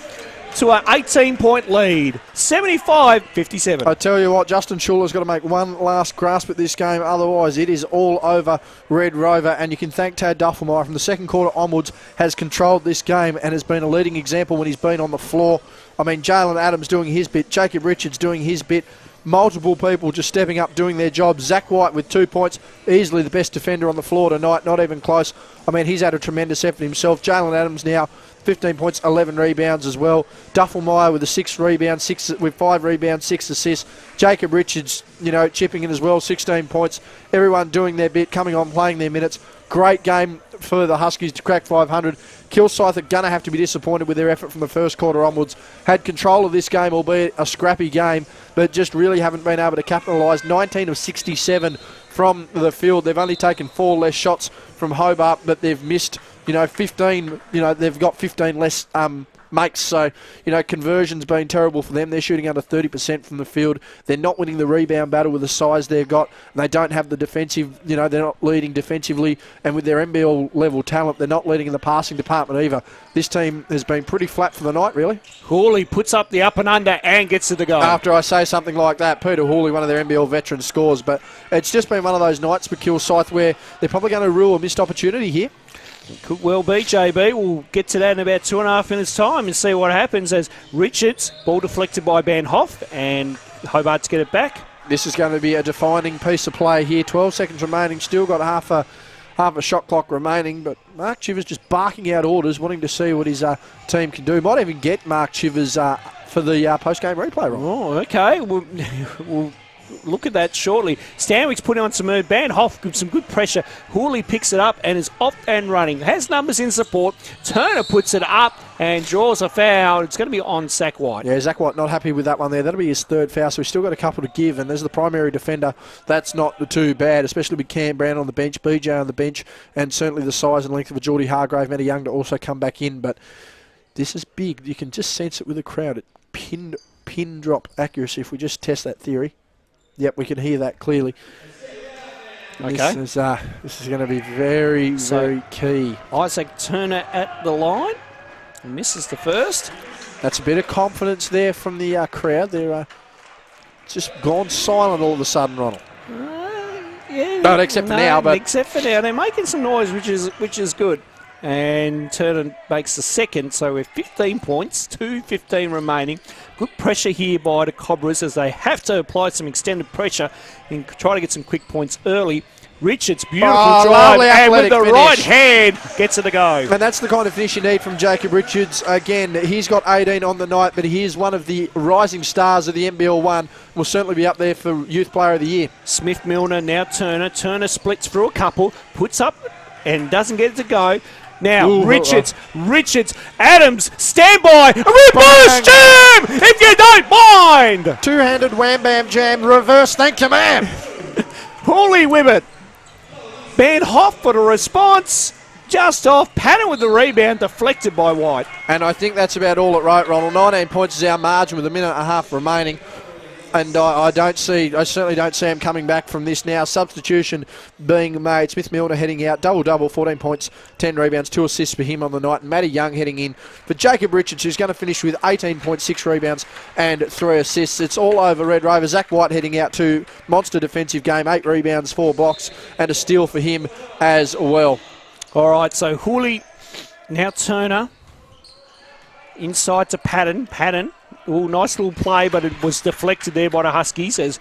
to an 18-point lead, 75-57. I tell you what, Justin Schuller's got to make one last grasp at this game, otherwise it is all over Red Rover, and you can thank Tad Duffelmeyer from the second quarter onwards has controlled this game and has been a leading example when he's been on the floor. I mean, Jalen Adams doing his bit, Jacob Richards doing his bit, multiple people just stepping up, doing their job. Zach White with 2 points, easily the best defender on the floor tonight, not even close. I mean, he's had a tremendous effort himself. Jalen Adams now 15 points, 11 rebounds as well. Duffelmeyer with 5 rebounds, 6 assists. Jacob Richards, chipping in as well, 16 points. Everyone doing their bit, coming on, playing their minutes. Great game for the Huskies to crack 500. Kilsyth are going to have to be disappointed with their effort from the first quarter onwards. Had control of this game, albeit a scrappy game, but just really haven't been able to capitalise. 19 of 67 from the field. They've only taken 4 less shots from Hobart, but they've missed 15, they've got 15 less makes. So, conversion's been terrible for them. They're shooting under 30% from the field. They're not winning the rebound battle with the size they've got. And they don't have the defensive, they're not leading defensively. And with their NBL level talent, they're not leading in the passing department either. This team has been pretty flat for the night, really. Hawley puts up the up and under and gets to the goal. After I say something like that, Peter Hawley, one of their NBL veterans, scores. But it's just been one of those nights for Kilsyth where they're probably going to rule a missed opportunity here. Could well be, JB. We'll get to that in about 2.5 minutes' time and see what happens as Richards, ball deflected by Van Hoff, and Hobart to get it back. This is going to be a defining piece of play here. 12 seconds remaining. Still got half a shot clock remaining, but Mark Chivers just barking out orders, wanting to see what his team can do. Might even get Mark Chivers for the post-game replay, Ron. Oh, okay. We'll look at that shortly. Stanwick's putting on some mood. Van Hoff gives some good pressure. Hooley picks it up and is off and running. Has numbers in support. Turner puts it up and draws a foul. It's going to be on Zach White. Yeah, Zach White not happy with that one there. That'll be his third foul, so he's still got a couple to give. And as the primary defender, that's not too bad, especially with Cam Brown on the bench, BJ on the bench, and certainly the size and length of a Geordie Hargrave, Matty Young to also come back in. But this is big. You can just sense it with the crowd. It pin drop accuracy if we just test that theory. Yep, we can hear that clearly. Okay. This is going to be very, very key. Isaac Turner at the line. He misses the first. That's a bit of confidence there from the crowd. They're just gone silent all of a sudden, Ronald. Yeah. Not except for now, but except for now, they're making some noise, which is good. And Turner makes the second, so we're 15 points, 2:15 remaining. Good pressure here by the Cobras as they have to apply some extended pressure and try to get some quick points early. Richards, beautiful drive, and with the right hand, gets it to go. And that's the kind of finish you need from Jacob Richards. Again, he's got 18 on the night, but he is one of the rising stars of the NBL1. Will certainly be up there for Youth Player of the Year. Smith Milner, now Turner. Turner splits through a couple, puts up and doesn't get it to go. Now, Richards, Adams, stand by, a reverse jam, if you don't mind. Two-handed wham-bam jam, reverse, thank you, ma'am. Hooley with it. Van Hoff for the response, just off, Patton with the rebound, deflected by White. And I think that's about all it wrote, Ronald. 19 points is our margin with a minute and a half remaining. And I certainly don't see him coming back from this now. Substitution being made. Smith Milner heading out. Double, 14 points, 10 rebounds, 2 assists for him on the night. And Matty Young heading in for Jacob Richards, who's going to finish with 18.6 rebounds and 3 assists. It's all over Red Rover. Zach White heading out to monster defensive game. 8 rebounds, 4 blocks, and a steal for him as well. All right, so Hooley, now Turner. Inside to Patton. Oh, nice little play, but it was deflected there by the Huskies as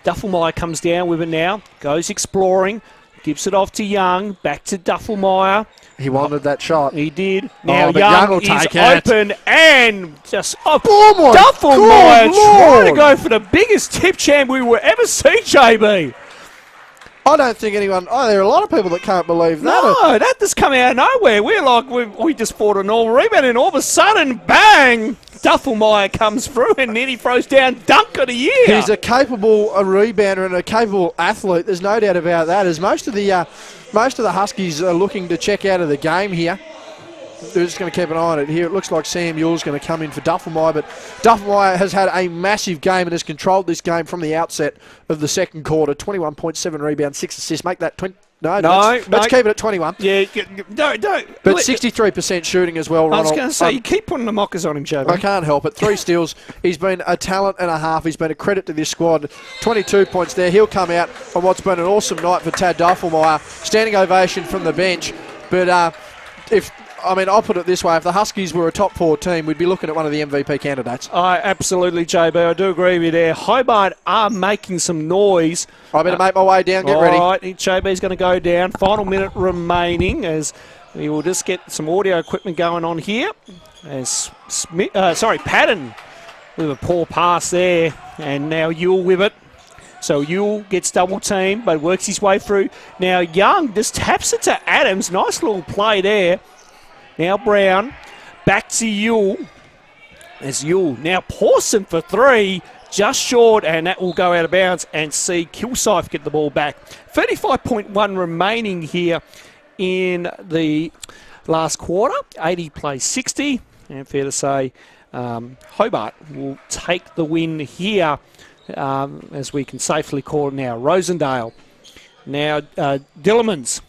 Duffelmeyer comes down with it now. Goes exploring. Gives it off to Young. Back to Duffelmeyer. He wanted that shot. He did. Now Young will is take it. Open and just... Oh, Duffelmeyer trying to go for the biggest tip champ we will ever see, JB. I don't think anyone... there are a lot of people that can't believe that. No, that just come out of nowhere. We're like, we just fought a normal rebound and all of a sudden, bang, Duffelmeyer comes through and nearly throws down dunk of the year. He's a capable rebounder and a capable athlete. There's no doubt about that. As most of the Huskies are looking to check out of the game here. They're just going to keep an eye on it here. It looks like Sam Yule's going to come in for Duffelmeyer, but Duffelmeyer has had a massive game and has controlled this game from the outset of the second quarter. 21.7 rebounds, 6 assists. Make that 20. No, let's keep it at 21. Yeah, no. But 63% shooting as well, Ronald. I was going to say, you keep putting the mockers on him, Joe. I can't help it. 3 steals. He's been a talent and a half. He's been a credit to this squad. 22 points there. He'll come out on what's been an awesome night for Tad Duffelmeyer. Standing ovation from the bench. But I'll put it this way. If the Huskies were a top 4 team, we'd be looking at one of the MVP candidates. Absolutely, JB. I do agree with you there. Hobart are making some noise. I better make my way down. Get ready. All right, JB's going to go down. Final minute remaining as we will just get some audio equipment going on here. As Patton with a poor pass there. And now Yule with it. So Yule gets double teamed but works his way through. Now Young just taps it to Adams. Nice little play there. Now Brown, back to Yule. As Yule, now Pawson for 3, just short, and that will go out of bounds and see Kilsyth get the ball back. 35.1 remaining here in the last quarter. 80 plays 60, and fair to say Hobart will take the win here, as we can safely call it now. Rosendale. Now Dillermans.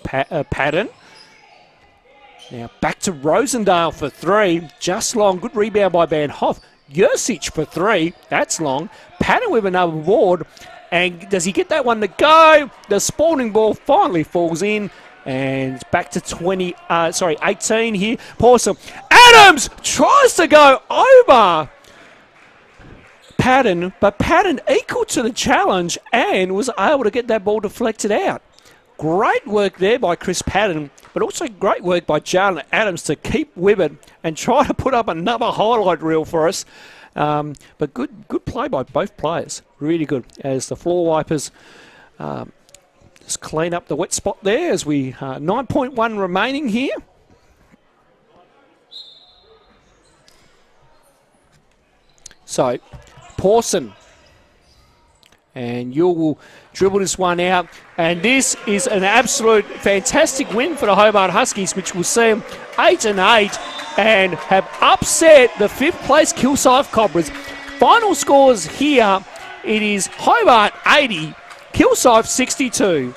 Patton. Now back to Rosendale for 3. Just long. Good rebound by Van Hoff. Yursich for 3. That's long. Patton with another board. And does he get that one to go? The spawning ball finally falls in. And back to 18 here. Pawson. Adams tries to go over Patton, but Patton equal to the challenge and was able to get that ball deflected out. Great work there by Chris Patton, but also great work by Jalen Adams to keep with it and try to put up another highlight reel for us. But good play by both players. Really good. As the floor wipers just clean up the wet spot there as we 9.1 remaining here. So, Pawson. And you will dribble this one out. And this is an absolute fantastic win for the Hobart Huskies, which will see them 8-8 and have upset the 5th place Kilsyth Cobras. Final scores here, it is Hobart 80, Kilsyth 62.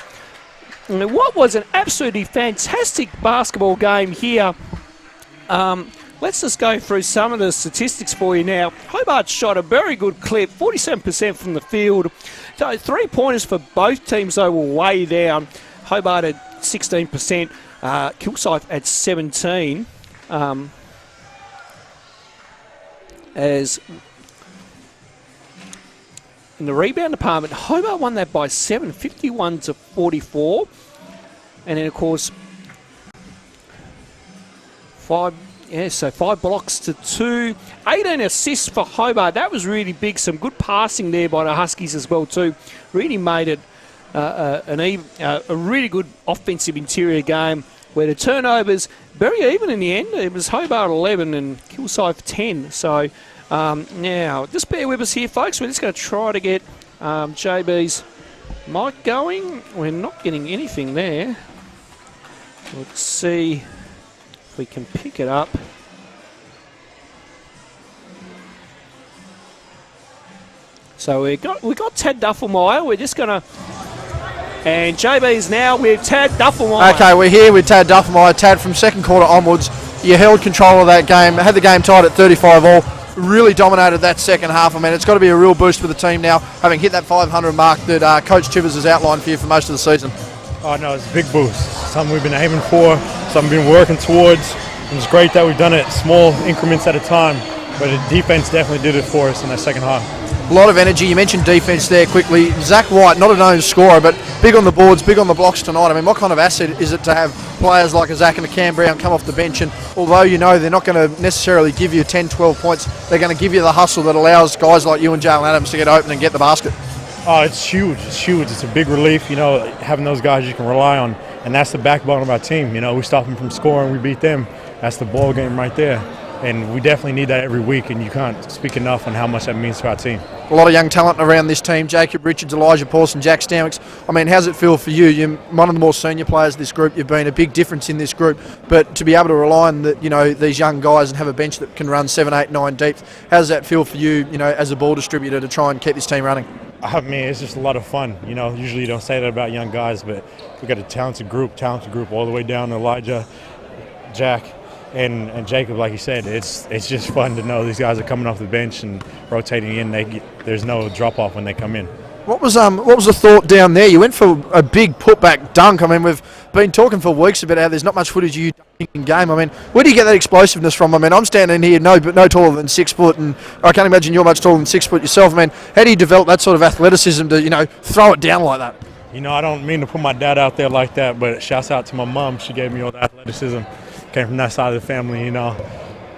And what was an absolutely fantastic basketball game here. Let's just go through some of the statistics for you now. Hobart shot a very good clip, 47% from the field. So 3-pointers for both teams, though, were way down. Hobart at 16%, Kilsyth at 17%. As in the rebound department, Hobart won that by 7, 51-44. And then, of course, 5 blocks to 2. 18 assists for Hobart. That was really big. Some good passing there by the Huskies as well too. Really made it a really good offensive interior game where the turnovers very even in the end. It was Hobart 11 and Kilsyth 10. So now just bear with us here, folks. We're just going to try to get JB's mic going. We're not getting anything there. Let's see if we can pick it up. So we got Tad Duffelmeyer. We're just gonna, and JB is now with Tad Duffelmeyer. Okay, we're here with Tad Duffelmeyer. Tad, from second quarter onwards, you held control of that game, had the game tied at 35 all. Really dominated that second half. I mean, it's got to be a real boost for the team now, having hit that 500 mark that Coach Chivers has outlined for you for most of the season. Oh no, it's a big boost. Something we've been aiming for, something we've been working towards. It's great that we've done it small increments at a time, but the defense definitely did it for us in that second half. A lot of energy. You mentioned defence there quickly. Zach White, not a known scorer, but big on the boards, big on the blocks tonight. I mean, what kind of asset is it to have players like a Zach and a Cam Brown come off the bench? And although you know they're not going to necessarily give you 10, 12 points, they're going to give you the hustle that allows guys like you and Jalen Adams to get open and get the basket. Oh, it's huge. It's huge. It's a big relief, you know, having those guys you can rely on. And that's the backbone of our team. You know, we stop them from scoring, we beat them. That's the ball game right there. And we definitely need that every week, and you can't speak enough on how much that means to our team. A lot of young talent around this team. Jacob Richards, Elijah Pawson, Jack Stamwicks. I mean, how's it feel for you? You're one of the more senior players of this group. You've been a big difference in this group. But to be able to rely on these young guys and have a bench that can run 7, 8, 9 deep, how does that feel for you, as a ball distributor to try and keep this team running? I mean, it's just a lot of fun. You know, usually you don't say that about young guys, but we got a talented group all the way down to Elijah, Jack, and Jacob. Like you said, it's just fun to know these guys are coming off the bench and rotating in. There's no drop off when they come in. What was the thought down there? You went for a big putback dunk. I mean, we've been talking for weeks about how there's not much footage of you dunking in game. I mean, where do you get that explosiveness from? I mean, I'm standing here no taller than 6 foot, and I can't imagine you're much taller than 6 foot yourself. I mean, how do you develop that sort of athleticism to throw it down like that? You know, I don't mean to put my dad out there like that, but shouts out to my mom. She gave me all the athleticism. Came from that side of the family,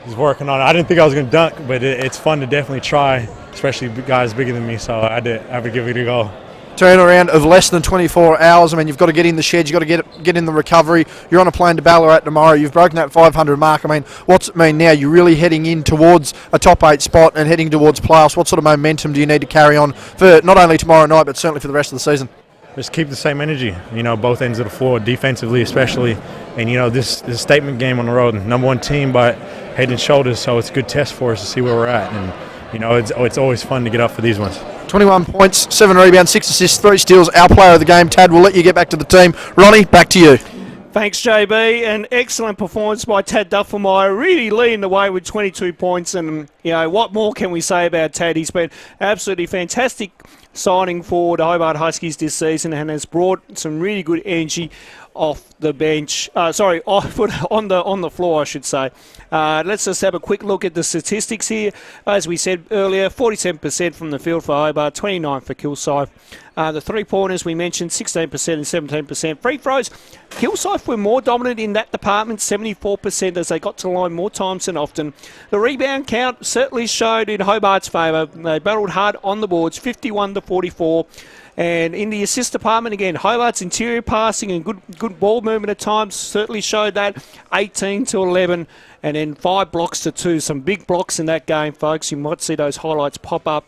He's working on it. I didn't think I was going to dunk, but it's fun to definitely try, especially guys bigger than me, so I have to give it a go. Turnaround of less than 24 hours. I mean, you've got to get in the sheds, you've got to get in the recovery. You're on a plane to Ballarat tomorrow. You've broken that 500 mark. I mean, what's it mean now? You're really heading in towards a top 8 spot and heading towards playoffs. What sort of momentum do you need to carry on for not only tomorrow night, but certainly for the rest of the season? Just keep the same energy, both ends of the floor, defensively especially. And, this is a statement game on the road. Number 1 team by head and shoulders, so it's a good test for us to see where we're at. And, it's always fun to get up for these ones. 21 points, 7 rebounds, 6 assists, 3 steals. Our player of the game, Tad, we'll let you get back to the team. Ronnie, back to you. Thanks, JB. An excellent performance by Tad Duffelmeyer, really leading the way with 22 points. And, what more can we say about Tad? He's been absolutely fantastic signing for the Hobart Huskies this season and has brought some really good energy off the bench. On the floor, I should say. Let's just have a quick look at the statistics here. As we said earlier, 47% from the field for Hobart, 29% for Kilsyth. The three-pointers we mentioned, 16% and 17%. Free throws, Kilsyth were more dominant in that department, 74%, as they got to the line more times than often. The rebound count certainly showed in Hobart's favour. They battled hard on the boards, 51-44. And in the assist department, again, Hobart's interior passing and good ball movement at times certainly showed that, 18-11. And then 5 blocks to 2. Some big blocks in that game, folks. You might see those highlights pop up.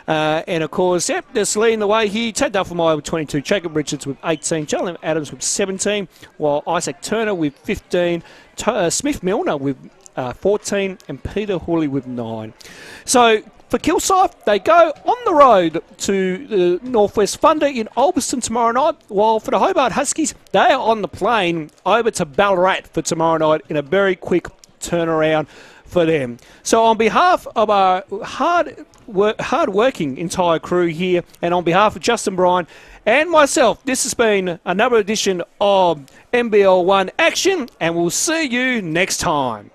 And, of course, just leading the way here. Tad Duffelmeyer with 22. Jacob Richards with 18. Jalen Adams with 17. While Isaac Turner with 15. Smith Milner with 14. And Peter Hooley with 9. So, for Kilsyth, they go on the road to the Northwest Thunder in Ulverston tomorrow night, while for the Hobart Huskies, they are on the plane over to Ballarat for tomorrow night in a very quick turnaround for them. So on behalf of our hard-working entire crew here, and on behalf of Justin Bryan and myself, this has been another edition of NBL1 Action, and we'll see you next time.